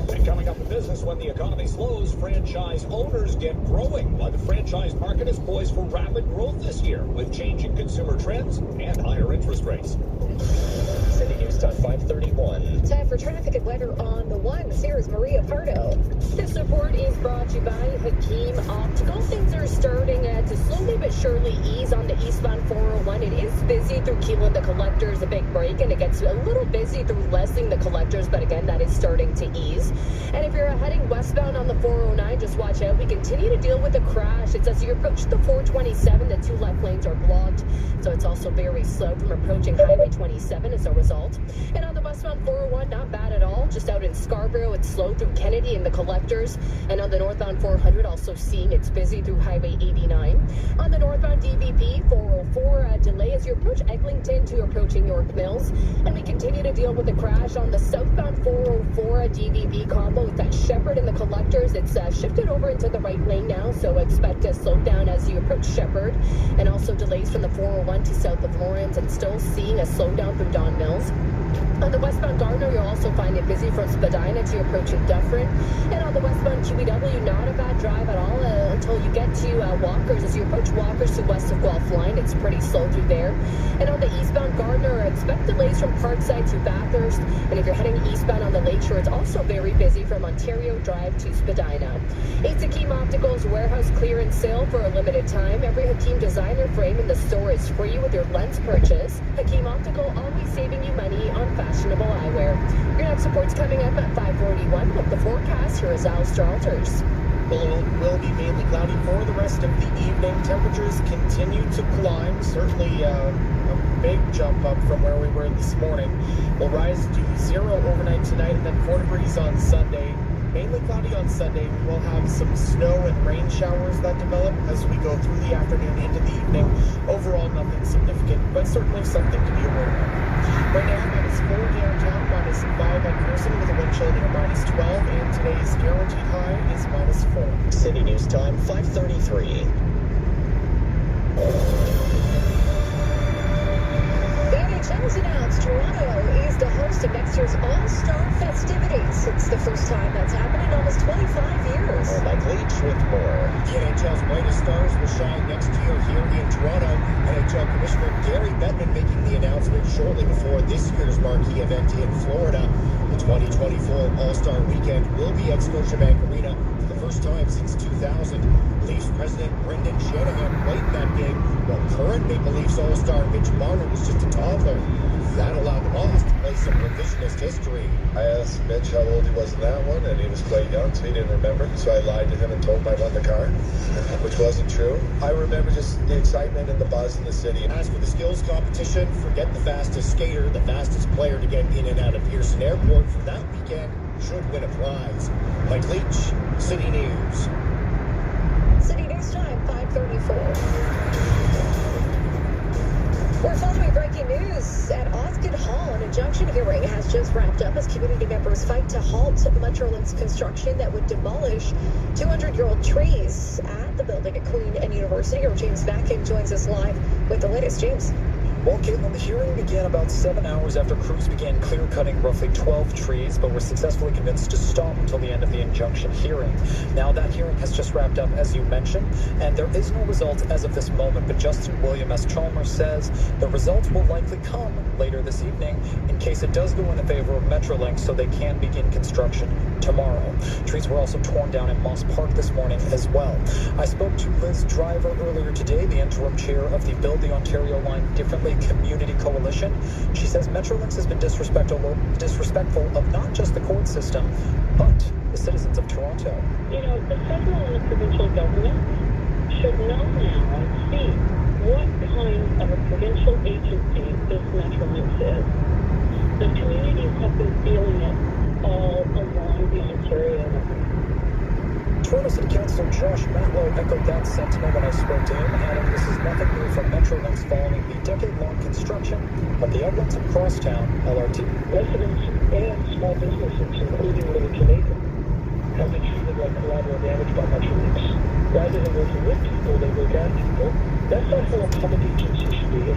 And coming up in business, when the economy slows, franchise owners get growing. While the franchise market is poised for rapid growth this year with changing consumer trends and higher interest rates. City News Time, 5:31. Time for traffic and weather on the one. Here's Maria Pardo. This report is brought to you by Hakeem Optical. Things are starting to slowly but surely ease on the eastbound 401. It is busy through Keelan, the collectors, a big break, and it gets a little busy through Lessing, the collectors, but again, that is starting to ease. And if you're heading westbound on the 409, just watch out. We continue to deal with a crash. It's as you approach the 427, the two left lanes are blocked, so it's also very slow from approaching Highway 27 as a result. And on the westbound 401, not bad at all. Just out in Scarborough, it's slow through Kennedy and the collectors. And on the northbound 400, also seeing it's busy through Highway 89. On the northbound DVP 404, delay as you approach Eglinton to approaching York Mills. And we continue to deal with a crash on the southbound 404 DVP combo with that Shepherd and the collectors. It's shifted over into the right lane now, so expect a slowdown as you approach Shepherd. And also delays from the 401 to south of Lawrence, and still seeing a slowdown through Don Mills. On the westbound Gardner, you'll also find it busy from Spadina to approaching Dufferin. And on the westbound QEW, not a bad drive at all until you get to Walkers. As you approach Walkers to west of Guelph Line, it's pretty slow through there. And on the eastbound Gardner, expect delays from Parkside to Bathurst. And if you're heading eastbound on the Lakeshore, it's also very busy from Ontario Drive to Spadina. It's Hakeem Optical's warehouse clearance sale for a limited time. Every Hakeem designer frame in the store is free with your lens purchase. Hakeem Optical, always saving you money on fashionable eyewear. Your next report's coming up at 5:41 with the forecast. Here is Alistair Alters. Will be mainly cloudy for the rest of the evening. Temperatures continue to climb. Certainly a big jump up from where we were this morning. We'll rise to 0 overnight tonight and then 4 degrees on Sunday. Mainly cloudy on Sunday. We will have some snow and rain showers that develop as we go through the afternoon into the evening. Overall, nothing significant, but certainly something to be aware of. Right now, -4 downtown, -5 at Pearson with a wind chill near -12, and today's guaranteed high is -4. City News Time, 5:33. The NHL has announced Toronto is the host of next year's All-Star festivities. It's the first time that's happened in almost 25 years. Mike Leach with more. The NHL's brightest stars will shine next year here in Toronto. NHL Commissioner Gary Bettman making the announcement shortly before this year's marquee event in Florida. The 2024 All-Star Weekend will be at Scotiabank Arena for the first time since 2000. Leafs president Brendan Shanahan played in that game, while current Maple Leafs All-Star Mitch Marner was just a toddler. That allowed the Moss to play some revisionist history. I asked Mitch how old he was in that one, and he was quite young, so he didn't remember. So I lied to him and told him I won the car, which wasn't true. I remember just the excitement and the buzz in the city. As for the skills competition, forget the fastest skater. The fastest player to get in and out of Pearson Airport for that weekend should win a prize. Mike Leach, City News. City News Time, 5:34. We're following breaking news at Osgoode Hall. An injunction hearing has just wrapped up as community members fight to halt Metrolinx construction that would demolish 200-year-old trees at the building at Queen and University. Our James Mackin joins us live with the latest. James. Well, Caitlin, the hearing began about 7 hours after crews began clear-cutting roughly 12 trees, but were successfully convinced to stop until the end of the injunction hearing. Now, that hearing has just wrapped up, as you mentioned, and there is no result as of this moment, but Justin William S. Chalmers says the results will likely come later this evening in case it does go in the favor of Metrolinx so they can begin construction tomorrow. Trees were also torn down in Moss Park this morning as well. I spoke to Liz Driver earlier today, the interim chair of the Build the Ontario Line Differently Community Coalition. She says Metrolinx has been disrespectful of not just the court system, but the citizens of Toronto. You know, the federal and the provincial government should know now and see what kind of a provincial agency this Metrolinx is. The communities have been feeling it all along the Ontario River. Toronto City Councillor Josh Matlow echoed that sentiment when I spoke to him, adding this is nothing new from Metrolinx following the decade-long construction of the outlets of Crosstown LRT. Residents and small businesses, including Little Jamaica, have been treated like collateral damage by Metrolinx. Rather than working with people, they work at people. That's not how a public agency should be.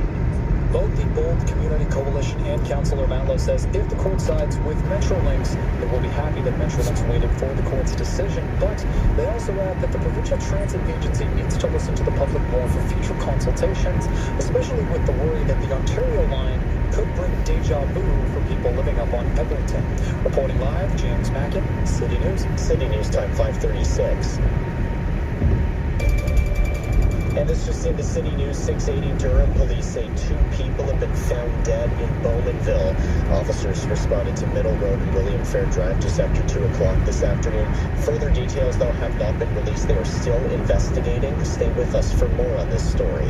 Both the Bold Community Coalition and Councillor Matlow says if the court sides with Metrolinx, they will be happy that Metrolinx waited for the court's decision, but they also add that the Provincial Transit Agency needs to listen to the public more for future consultations, especially with the worry that the Ontario line could bring deja vu for people living up on Eglinton. Reporting live, James Mackin, City News. City News Time, 5:36. And this just into City News 680. Durham police say 2 people have been found dead in Bowmanville. Officers responded to Middle Road and William Fair Drive just after 2 o'clock this afternoon. Further details, though, have not been released. They are still investigating. Stay with us for more on this story.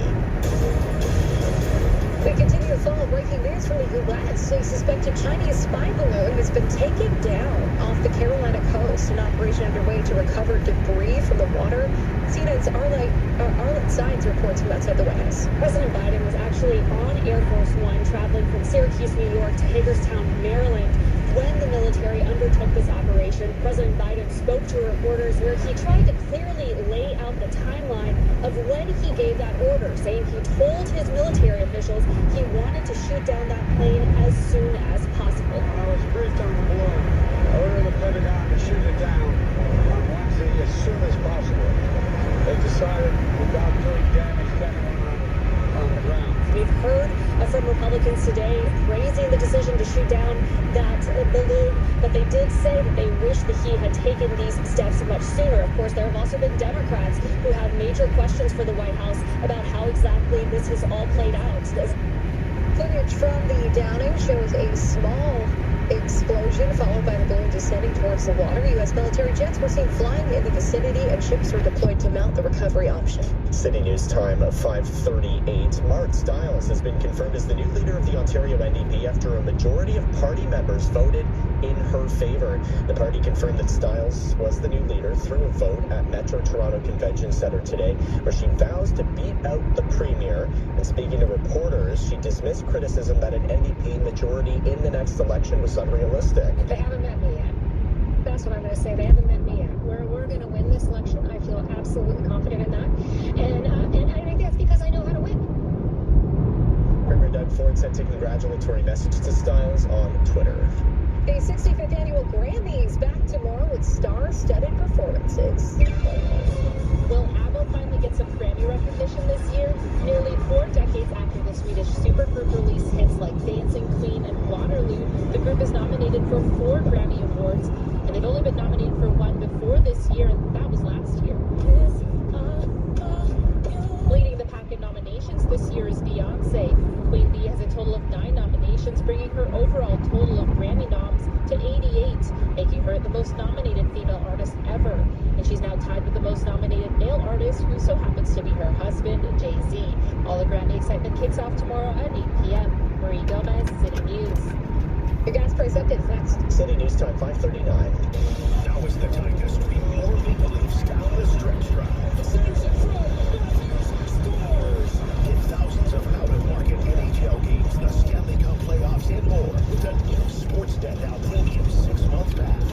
We continue to follow breaking news from the U.S. A suspected Chinese spy balloon has been taken down off the Carolina coast. An operation underway to recover debris from the water. CNN's Arlette Sines reports from outside the White House. President Biden was actually on Air Force One traveling from Syracuse, New York to Hagerstown, Maryland. When the military undertook this operation, President Biden spoke to reporters where he tried to clearly lay out the timeline of when he gave that order, saying he told his military officials he wanted to shoot down that plane as soon as possible. I was briefed on the balloon. I ordered the Pentagon to shoot it down on Wednesday as soon as possible. They decided without doing damage to anyone on the ground. We've heard from Republicans today praising the decision to shoot down that balloon, but they did say that they wish that he had taken these steps much sooner. Of course, there have also been Democrats who have major questions for the White House about how exactly this has all played out. Footage from the downing shows a small explosion followed by the balloon descending towards the water. U.S. military jets were seen flying in the vicinity and ships were deployed to mount the recovery option. City News time 5:38. Mart Stiles has been confirmed as the new leader of the Ontario NDP after a majority of party members voted in her favor. The party confirmed that Stiles was the new leader through a vote at Metro Toronto Convention Centre today, where she vows to beat out the Premier. And speaking to reporters, she dismissed criticism that an NDP majority in the next election was unrealistic. They haven't met me yet. That's what I'm going to say. They haven't met me yet. We're going to win this election. I feel absolutely confident in that. And I think that's because I know how to win. Premier Doug Ford sent a congratulatory message to Stiles on Twitter. The 65th annual Grammys back tomorrow with star-studded performances. Will ABBA finally get some Grammy recognition this year? Nearly 4 decades after the Swedish supergroup released hits like Dancing Queen and Waterloo, the group is nominated for 4 Grammy Awards, and they've only been nominated for 1 before this year, and that was last year. Leading the pack in nominations this year is Beyonce. Queen Bee has a total of 9 nominations, bringing her overall total of Grammy noms to 88, making her the most nominated female artist ever. And she's now tied with the most nominated male artist, who so happens to be her husband, Jay-Z. All the Grammy excitement kicks off tomorrow at 8 p.m. Marie Gomez, City News. Your gas price update next. City News time 5:39. Now is the time to stream more Maple Leafs down the stretch drive. Saves it from scores. Get thousands of out-of-market NHL games, the Stanley Cup playoffs, and more with a new Sportsnet Now Premium 6-month pass.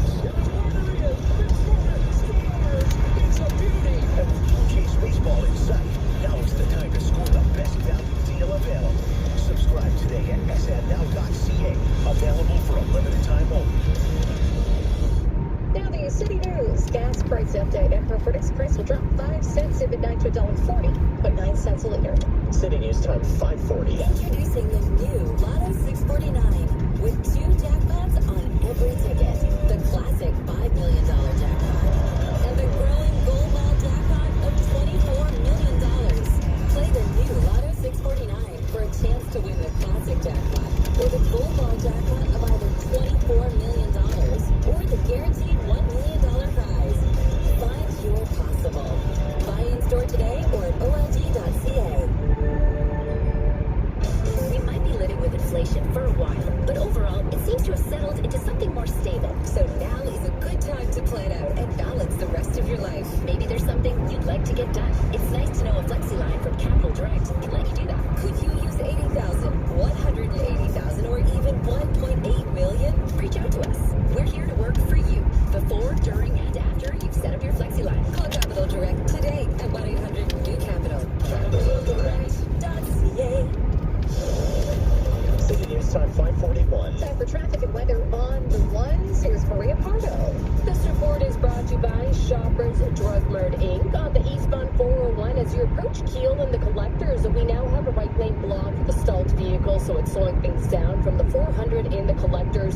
It's a beauty. And with Blue Jays baseball in sight, now is the time to score the best value deal available. Subscribe today at snnow.ca. Available for a limited time only. Now the City News gas price update. Emperor predicts price will drop 5 cents at midnight to $1.40, but 9 cents a liter. City News time 5:40. Introducing the new Lotto 649 with 2 jackpots on every ticket. The classic $5 million jackpot and the growing gold ball jackpot of $24 million. Play the new Lotto 649 for a chance to win the classic jackpot or the gold ball jackpot of either $24 million or the guaranteed $1 million prize. Find your possible. Buy in store today or at OLG.ca. We might be living with inflation for a while, but overall, it seems to have settled into something more stable. So now is a good time to plan out and balance the rest of your life. Maybe there's something you'd like to get done. It's nice to know a flexi line from Capital Direct can let you do that. Could you use $80,000, $180,000, or even $1.8 million? Reach out to us. We're here to work for you before, during, and after you've set up your flexi line. Call Capital Direct today at 1-800-NEW-CAPITAL. CapitalDirect.ca. City News time 5:41. Time for traffic and weather on the ones. Here's Maria Pardo. This report is brought to you by Shoppers Drug Mart Inc. on the eastbound 401 as you approach Kiel and the collectors. We now have a right lane blocked with a stalled vehicle, so it's slowing things down from the 400 in the collectors,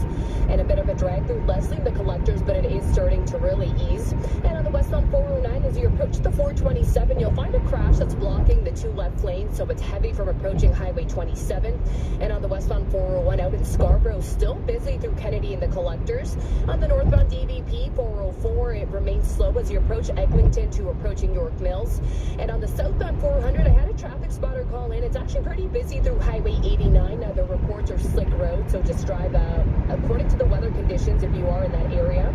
and a bit of a drag through Leslie in the collectors, but it is starting to really ease. And on the westbound 409, as you approach the 427, you'll find a crash that's blocking the two left lanes, so it's heavy from approaching Highway 27. And on the westbound 401 out in Scarborough, still busy through Kennedy in the collectors. On the northbound DVP 404, it remains slow as you approach Eglinton to approaching York Mills. And on the southbound 400, I had a traffic spotter call in. It's actually pretty busy through Highway 89. Now the reports are slick roads, so just drive according to the weather conditions if you are in that area.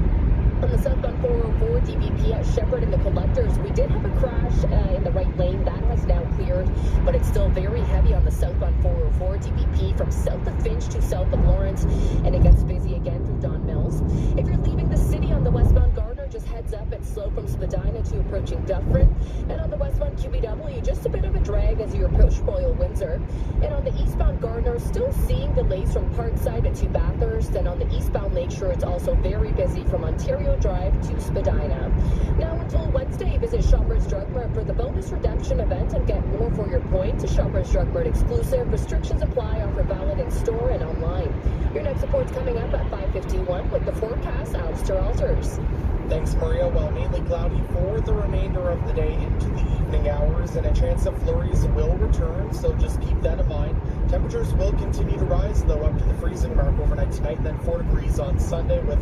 On the southbound 404 DVP at Shepherd in the collectors, we did have a crash in the right lane. That has now cleared, but it's still very heavy on the southbound 404 DVP from south of Finch to south of Lawrence, and it gets busy again through Don Mills. If you're leaving the city on the westbound Gardner, just heads up. It's slow from Spadina to approaching Dufferin. And on the westbound QBW, just a bit of a drag as you approach Royal Windsor. And on the eastbound Gardner, still seeing delays from Parkside to Bathurst. And on the eastbound Lakeshore, it's also very busy from Ontario Drive to Spadina. Now until Wednesday, visit Shoppers Drug Mart for the bonus redemption event and get more for your points. A Shoppers Drug Mart exclusive. Restrictions apply. Offer valid in store and online. Your next report's coming up at 5:51 with the forecast. Alistair Alters. Thanks, Maria. Well, mainly cloudy for the remainder of the day into the evening hours, and a chance of flurries will return, so just keep that in mind. Temperatures will continue to rise, though, up to the freezing mark overnight tonight, and then 4 degrees on Sunday with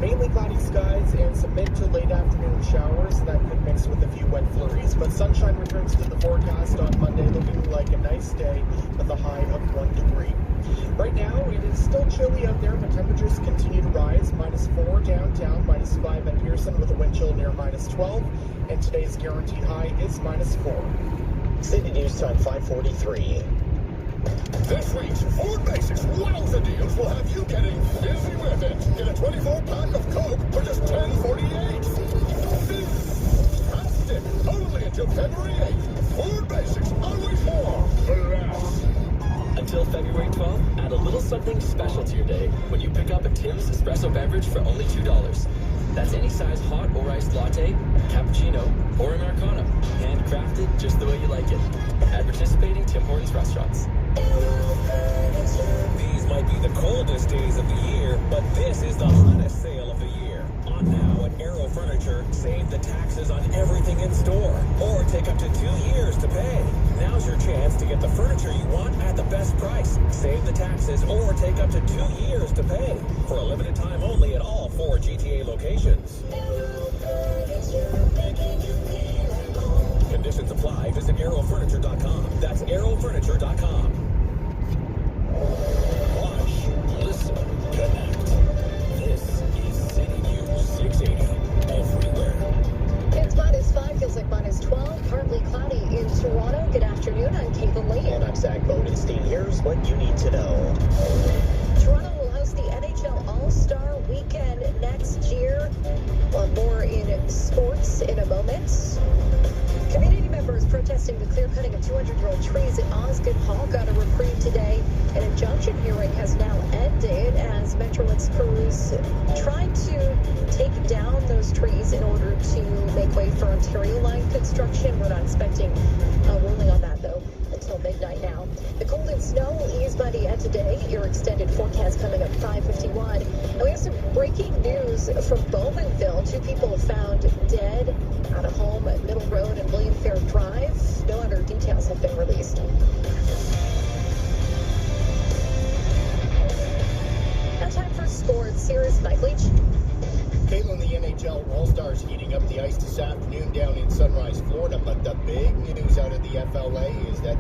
mainly cloudy skies and some mid to late afternoon showers that could mix with a few wet flurries. But sunshine returns to the forecast on Monday, looking like a nice day with a high of 1 degree. Right now, it is still chilly out there, but temperatures continue to rise. -4 downtown, -5 at Pearson with a wind chill near -12. And today's guaranteed high is -4. City News Time 5:43. This week's Ford Basics Wowza deals will have you getting busy with it. Get a 24-pack of Coke for just $10.48. Fantastic! Only until February 8th. Ford Basics, always more for less. Until February 12th, add a little something special to your day when you pick up a Tim's espresso beverage for only $2. That's any size hot or iced latte, cappuccino, or Americano. Handcrafted just the way you like it. At participating Tim Hortons restaurants. These might be the coldest days of the year, but this is the hottest sale of the year. On now at Aero Furniture, save the taxes on everything in store, or take up to 2 years to pay. Now's your chance to get the furniture you want at the best price. Save the taxes or take up to 2 years to pay. For a limited time only at all 4 GTA locations. Conditions apply. Visit aerofurniture.com. That's aerofurniture.com. Watch, listen, connect. This is City News 680 everywhere. It's -5, feels like -12. Partly cloudy in Toronto. Good afternoon. I'm Caitlin Lee. And I'm Zach Bodenstein. Here's what you need to know. Toronto will host the NHL All-Star Weekend next year. More in sports in a moment. Community members protesting the clear-cutting of 200-year-old trees at Osgoode Hall got a reprieve today. An injunction hearing has now ended as Metrolinx crews tried to take down those trees in order to make way for Ontario Line construction. We're not expecting a ruling on that, though, until midnight now. The cold and snow will ease by the end of today. Your extended forecast coming up 5:51. And we have some breaking news from Bowmanville. 2 people found dead at a home at Middle Road and William Fair Drive. No other details have been released. Now time for sports. Here's Mike Leach. Caitlin, the NHL All-Stars heating up the ice this afternoon down in Sunrise, Florida. But the big news out of the FLA is that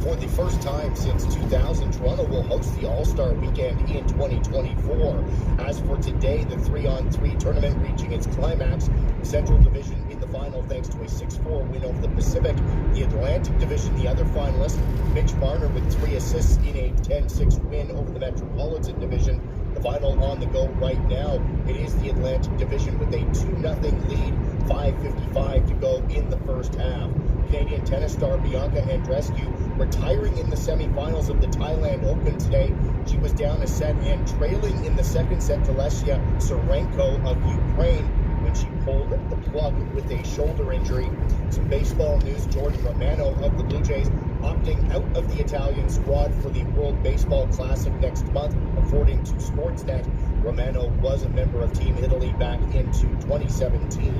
for the first time since 2000, Toronto will host the All-Star Weekend in 2024. As for today, the 3-on-3 tournament reaching its climax. Central Division in the final thanks to a 6-4 win over the Pacific. The Atlantic Division, the other finalist, Mitch Marner with 3 assists in a 10-6 win over the Metropolitan Division. The final on the go right now. It is the Atlantic Division with a 2-0 lead, 5:55 to go in the first half. Canadian tennis star Bianca Andreescu retiring in the semifinals of the Thailand Open today. She was down a set and trailing in the second set to Lesia Serenko of Ukraine when she pulled the plug with a shoulder injury. Some baseball news. George Romano of the Blue Jays opting out of the Italian squad for the World Baseball Classic next month. According to Sportsnet, Romano was a member of Team Italy back into 2017.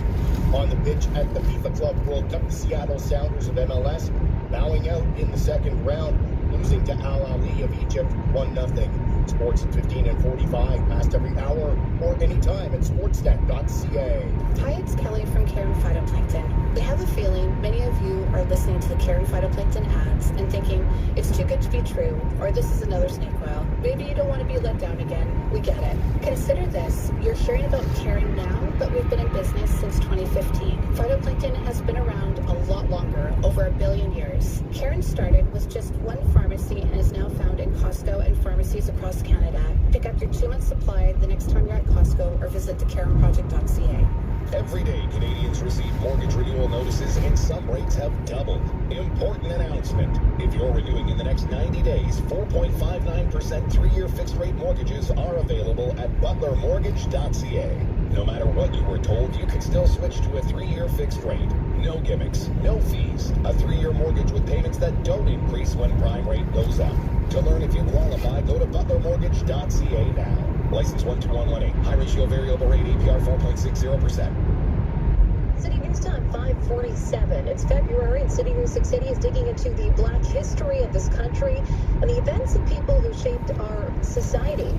On the pitch at the FIFA Club World Cup, the Seattle Sounders of MLS bowing out in the second round, losing to Al Ahly of Egypt 1-0. Sports at 15 and 45, past every hour or anytime at sportsnet.ca. Hi, it's Kelly from Karen Phytoplankton. We have a feeling many of you are listening to the Karen Phytoplankton ads and thinking it's too good to be true, or this is another snake oil. Maybe you don't want to be let down again. We get it. Consider this. You're hearing about Karen now, but we've been in business since 2015. Phytoplankton has been around a lot longer, over 1 billion years. Karen started with just one pharmacy and is now found in Costco and pharmacies across Canada. Pick up your 2-month supply the next time you're at Costco or visit thekarenproject.ca. Every day, Canadians receive mortgage renewal notices and some rates have doubled. Important announcement. If you're renewing in the next 90 days, 4.59% 3-year fixed-rate mortgages are available at butlermortgage.ca. No matter what you were told, you can still switch to a 3-year fixed rate. No gimmicks, no fees. A 3-year mortgage with payments that don't increase when prime rate goes up. To learn if you qualify, go to butlermortgage.ca now. License 12118. High ratio variable rate APR 4.60%. City News Time 5:47. It's February, and City News 6 City is digging into the Black history of this country and the events and people who shaped our society.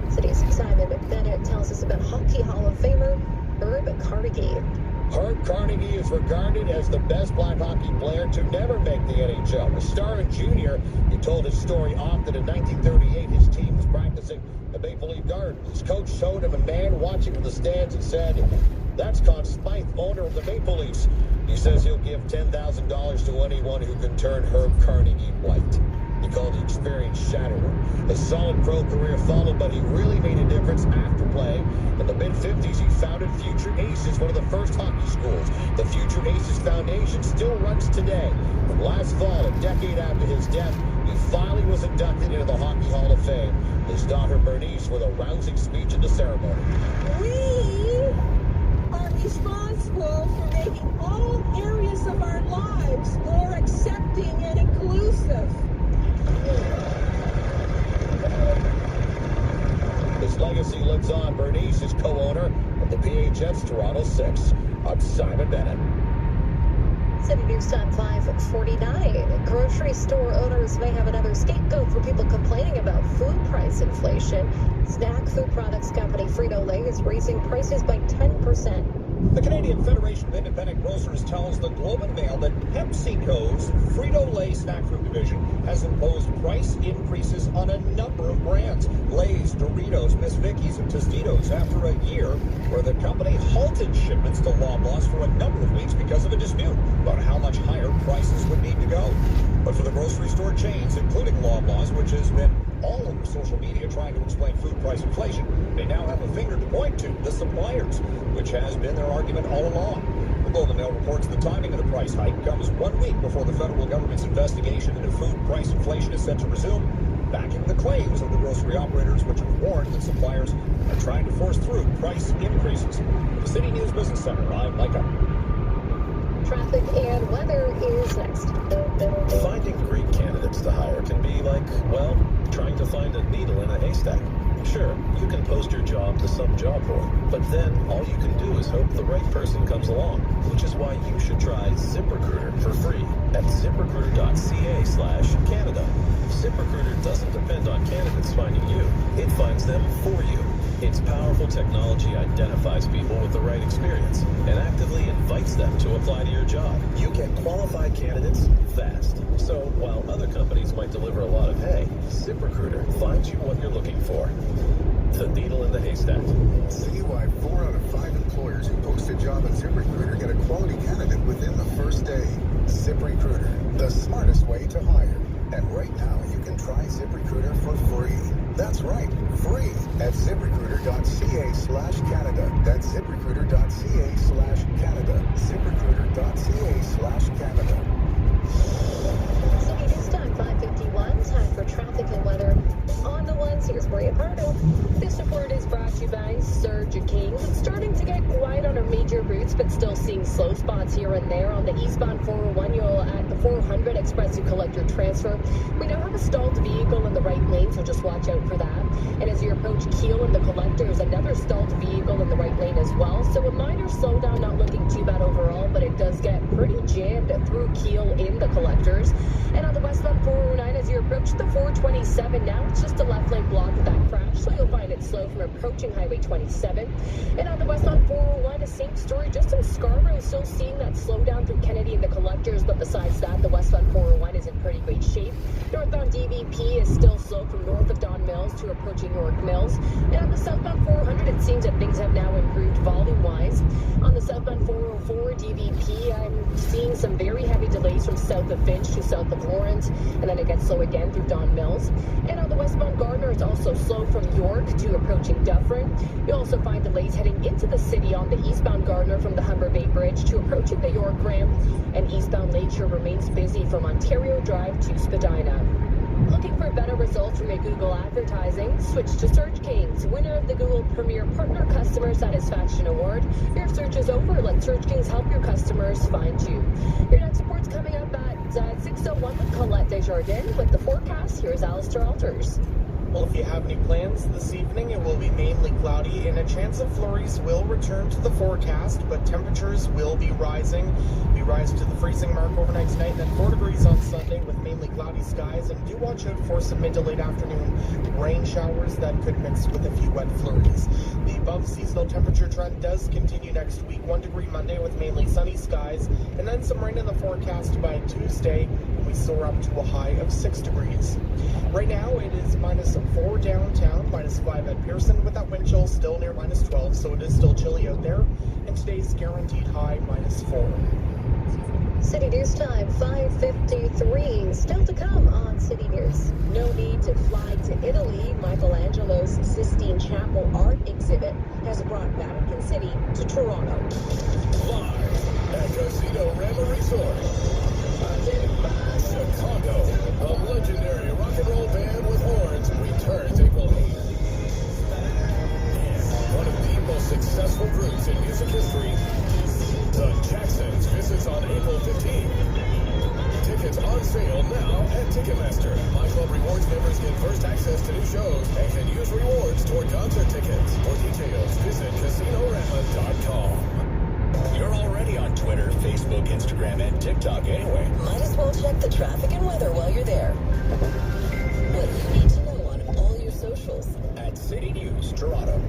City's Simon Bennett tells us about Hockey Hall of Famer Herb Carnegie. Herb Carnegie is regarded as the best black hockey player to never make the NHL. A star in junior, he told his story often. In 1938, his team was practicing the Maple Leaf Gardens. His coach showed him a man watching from the stands and said, "That's Conn Smythe, owner of the Maple Leafs." He says he'll give $10,000 to anyone who can turn Herb Carnegie white. He called the experience shattering. A solid pro career followed, but he really made a difference after play. In the mid-50s, he founded Future Aces, one of the first hockey schools. The Future Aces Foundation still runs today. And last fall, a decade after his death, he finally was inducted into the Hockey Hall of Fame. His daughter Bernice with a rousing speech at the ceremony. We are responsible for making all areas of our lives more accepting and inclusive. His legacy lives on. Bernice is co-owner of the PHF's Toronto Six. I'm Simon Bennett. City News Time 5:49. Grocery store owners may have another scapegoat for people complaining about food price inflation. Snack food products company Frito-Lay is raising prices by 10%. The Canadian Federation of Independent Grocers tells the Globe and Mail that PepsiCo's Frito-Lay snack food division has imposed price increases on a number of brands. Lay's, Doritos, Miss Vicky's, and Tostitos after a year where the company halted shipments to Loblaws for a number of weeks because of a dispute about how much higher prices would need to go. But for the grocery store chains, including Loblaws, which has been all over social media trying to explain food price inflation, they now have a finger to point to, the suppliers, which has been their argument all along. The Globe and Mail reports the timing of the price hike comes 1 week before the federal government's investigation into food price inflation is set to resume, backing the claims of the grocery operators, which have warned that suppliers are trying to force through price increases. The City News Business Center, I'm Micah. Traffic and weather is next. Finding great candidates to hire can be like, well, trying to find a needle in a haystack. Sure, you can post your job to some job board, but then all you can do is hope the right person comes along, which is why you should try ZipRecruiter for free at ZipRecruiter.ca/Canada. ZipRecruiter doesn't depend on candidates finding you, it finds them for you. Its powerful technology identifies people with the right experience and actively invites them to apply to your job. You get qualified candidates fast. So while other companies might deliver a lot of hay, ZipRecruiter finds you what you're looking for. The needle in the haystack. See why 4 out of 5 employers who post a job on ZipRecruiter get a quality candidate within the first day. ZipRecruiter, the smartest way to hire. And right now, you can try ZipRecruiter for free. That's right, free at ZipRecruiter.ca/Canada. That's ZipRecruiter.ca/Canada. ZipRecruiter.ca/Canada. City News Time 5:51. Time for traffic and weather. On the ones, here's Maria Pardo. This report is brought to you by Sancheong Jirisan. It's starting to get quiet on our major routes, but still seeing slow spots here and there on the eastbound after transfer. We now have a stalled vehicle in the right lane, so just watch out for that. And as you approach Kiel and the collectors, another stalled vehicle in the right lane as well. So a minor slowdown, not looking too bad overall, but it does get pretty jammed through Kiel in the collectors. And on the westbound 409, as you approach the 427, now it's just a left lane block with that crash, so you'll find it slow from approaching Highway 27. And on the westbound 401, the same story, just in Scarborough, still seeing that slowdown through Kennedy and the collectors, but besides that, the westbound 401 is in pretty great shape. Northbound DVP is still slow from north of Don Mills to approaching York Mills. And on the southbound 400, it seems that things have now improved volume-wise. On the southbound 404 DVP, I'm seeing some very heavy delays from south of Finch to south of Lawrence, and then it gets slow again through Don Mills. And on the westbound Gardner, it's also slow from York to approaching Dufferin. You also find delays heading into the city on the eastbound Gardner from the Humber Bay Bridge to approaching the York ramp, and eastbound Lakeshore remains busy from Ontario Drive to Spadina. Looking for better results from your Google advertising? Switch to Search Kings, winner of the Google Premier Partner Customer Satisfaction Award. Your search is over. Let Search Kings help your customers find you. Your next report's coming up at 6:01 with Colette Daejeon-Tongyoung. With the forecast, here's Alistair Alters. Well, if you have any plans this evening, it will be mainly cloudy, and a chance of flurries will return to the forecast, but temperatures will be rising. We rise to the freezing mark overnight tonight, then 4 degrees on Sunday with mainly cloudy skies, and do watch out for some mid to late afternoon rain showers that could mix with a few wet flurries. The above seasonal temperature trend does continue next week. 1 degree Monday with mainly sunny skies, and then some rain in the forecast by Tuesday, when we soar up to a high of 6 degrees. Right now, it is -4 downtown, -5 at Pearson, with that wind chill still near -12, so it is still chilly out there. And today's guaranteed high -4. City News time, 5:53. Still to come on City News. No need to fly to Italy. Michelangelo's Sistine Chapel art exhibit has brought Vatican City to Toronto. Live at Casino Rama Resort. Chicago, the legendary rock and roll band with horns returns April 8th. And one of the most successful groups in music history, the Jacksons, visits on April 15th. Tickets on sale now at Ticketmaster. My Club Rewards members get first access to new shows and can use rewards toward concert tickets. For details, visit CasinoRama.com. You're already on Twitter, Facebook, Instagram, and TikTok anyway. Might as well check the traffic and weather while you're there. What you need to know on all your socials. At City News, Toronto.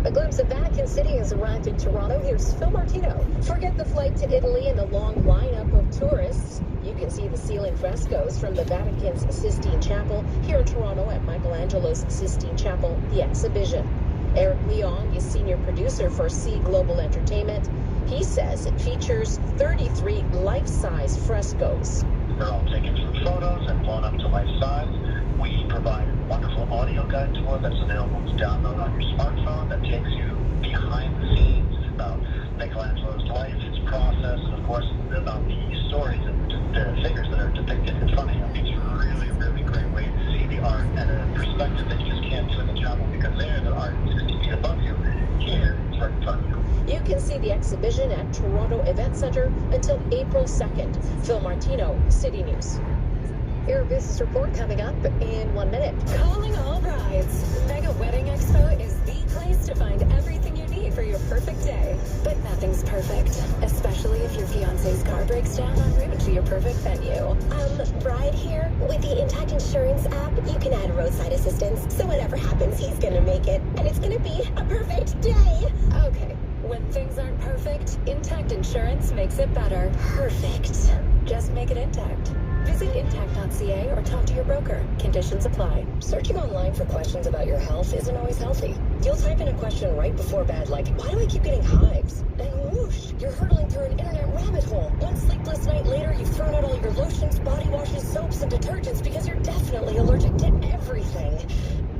A glimpse of Vatican City has arrived in Toronto. Here's Phil Martino. Forget the flight to Italy and the long lineup of tourists. You can see the ceiling frescoes from the Vatican's Sistine Chapel here in Toronto at Michelangelo's Sistine Chapel, the exhibition. Eric Leong is senior producer for C Global Entertainment. He says it features 33 life-size frescoes. They're all taken from photos and blown up to life size. We provide a wonderful audio guide tour that's available to download on your smartphone that takes you behind the scenes about Michelangelo's life, his process, and of course about the stories and the figures that are depicted in front of you. It's a really, really great way to see the art at a perspective that you just can't do in the chapel, because there the art is 60 feet above you. Here, it's right in front of you. You can see the exhibition at Toronto Event Center until April 2nd. Phil Martino, City News. Your business report coming up in 1 minute. Calling all brides. Mega Wedding Expo is the place to find everything you need for your perfect day. But nothing's perfect, especially if your fiance's car breaks down en route to your perfect venue. Bride here. With the Intact Insurance app, you can add roadside assistance, so whatever happens, he's gonna make it. And it's gonna be a perfect day. Okay, when things aren't perfect, Intact Insurance makes it better. Perfect. Just make it Intact. Visit intact.ca or talk to your broker. Conditions apply. Searching online for questions about your health isn't always healthy. You'll type in a question right before bed like, why do I keep getting hives? And whoosh, you're hurtling through an internet rabbit hole. One sleepless night later, you've thrown out all your lotions, body washes, soaps, and detergents because you're definitely allergic to everything.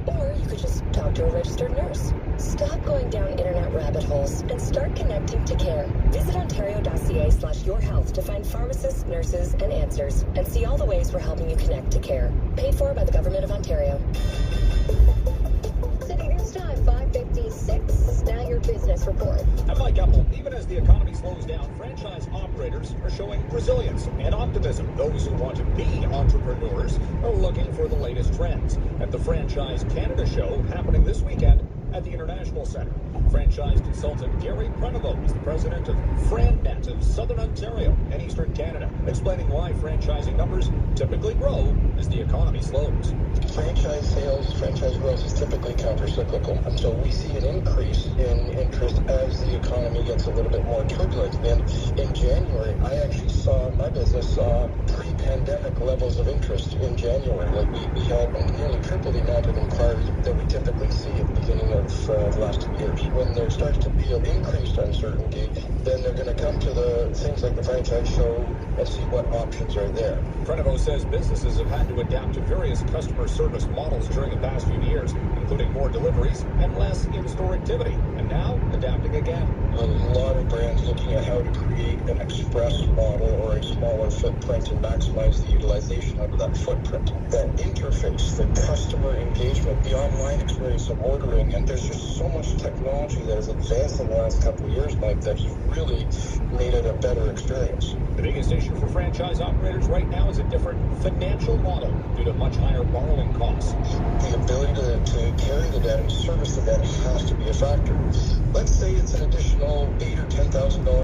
Or you could just talk to a registered nurse. Stop going down internet rabbit holes and start connecting to care. Visit ontario.ca/yourhealth to find pharmacists, nurses, and answers, and see all the ways we're helping you connect to care. Paid for by the Government of Ontario. City News time, 5:56. Now your Better Business Report. I'm Mike Apple. Even as the economy slows down, franchise operators are showing resilience and optimism. Those who want to be entrepreneurs are looking for the latest trends at the Franchise Canada show happening this weekend at the International Centre. Franchise consultant Gary Prenovo is the president of FranNet of Southern Ontario and Eastern Canada, explaining why franchising numbers typically grow as the economy slows. Franchise sales, franchise growth is typically counter-cyclical, and so we see an increase in interest as the economy gets a little bit more turbulent. And in January, I actually saw my business pre-pandemic levels of interest in January. Like we had nearly triple the amount of inquiries that we typically see at the beginning of the last 2 years. When there starts to be an increased uncertainty, then they're going to come to the things like the franchise show and see what options are there. Prenovo says businesses have had to adapt to various customer service models during the past few years, including more deliveries and less in-store activity, and now adapting again. A lot of brands looking at how to create an express model or a smaller footprint and maximize the utilization of that footprint. That interface, the customer engagement, the online experience of ordering, and there's just so much technology that has advanced in the last couple of years, Mike, that's really made it a better experience. The biggest issue for franchise operators right now is a different financial model due to much higher borrowing costs. The ability to carry the debt and service the debt has to be a factor. Let's say it's an additional $8,000 or $10,000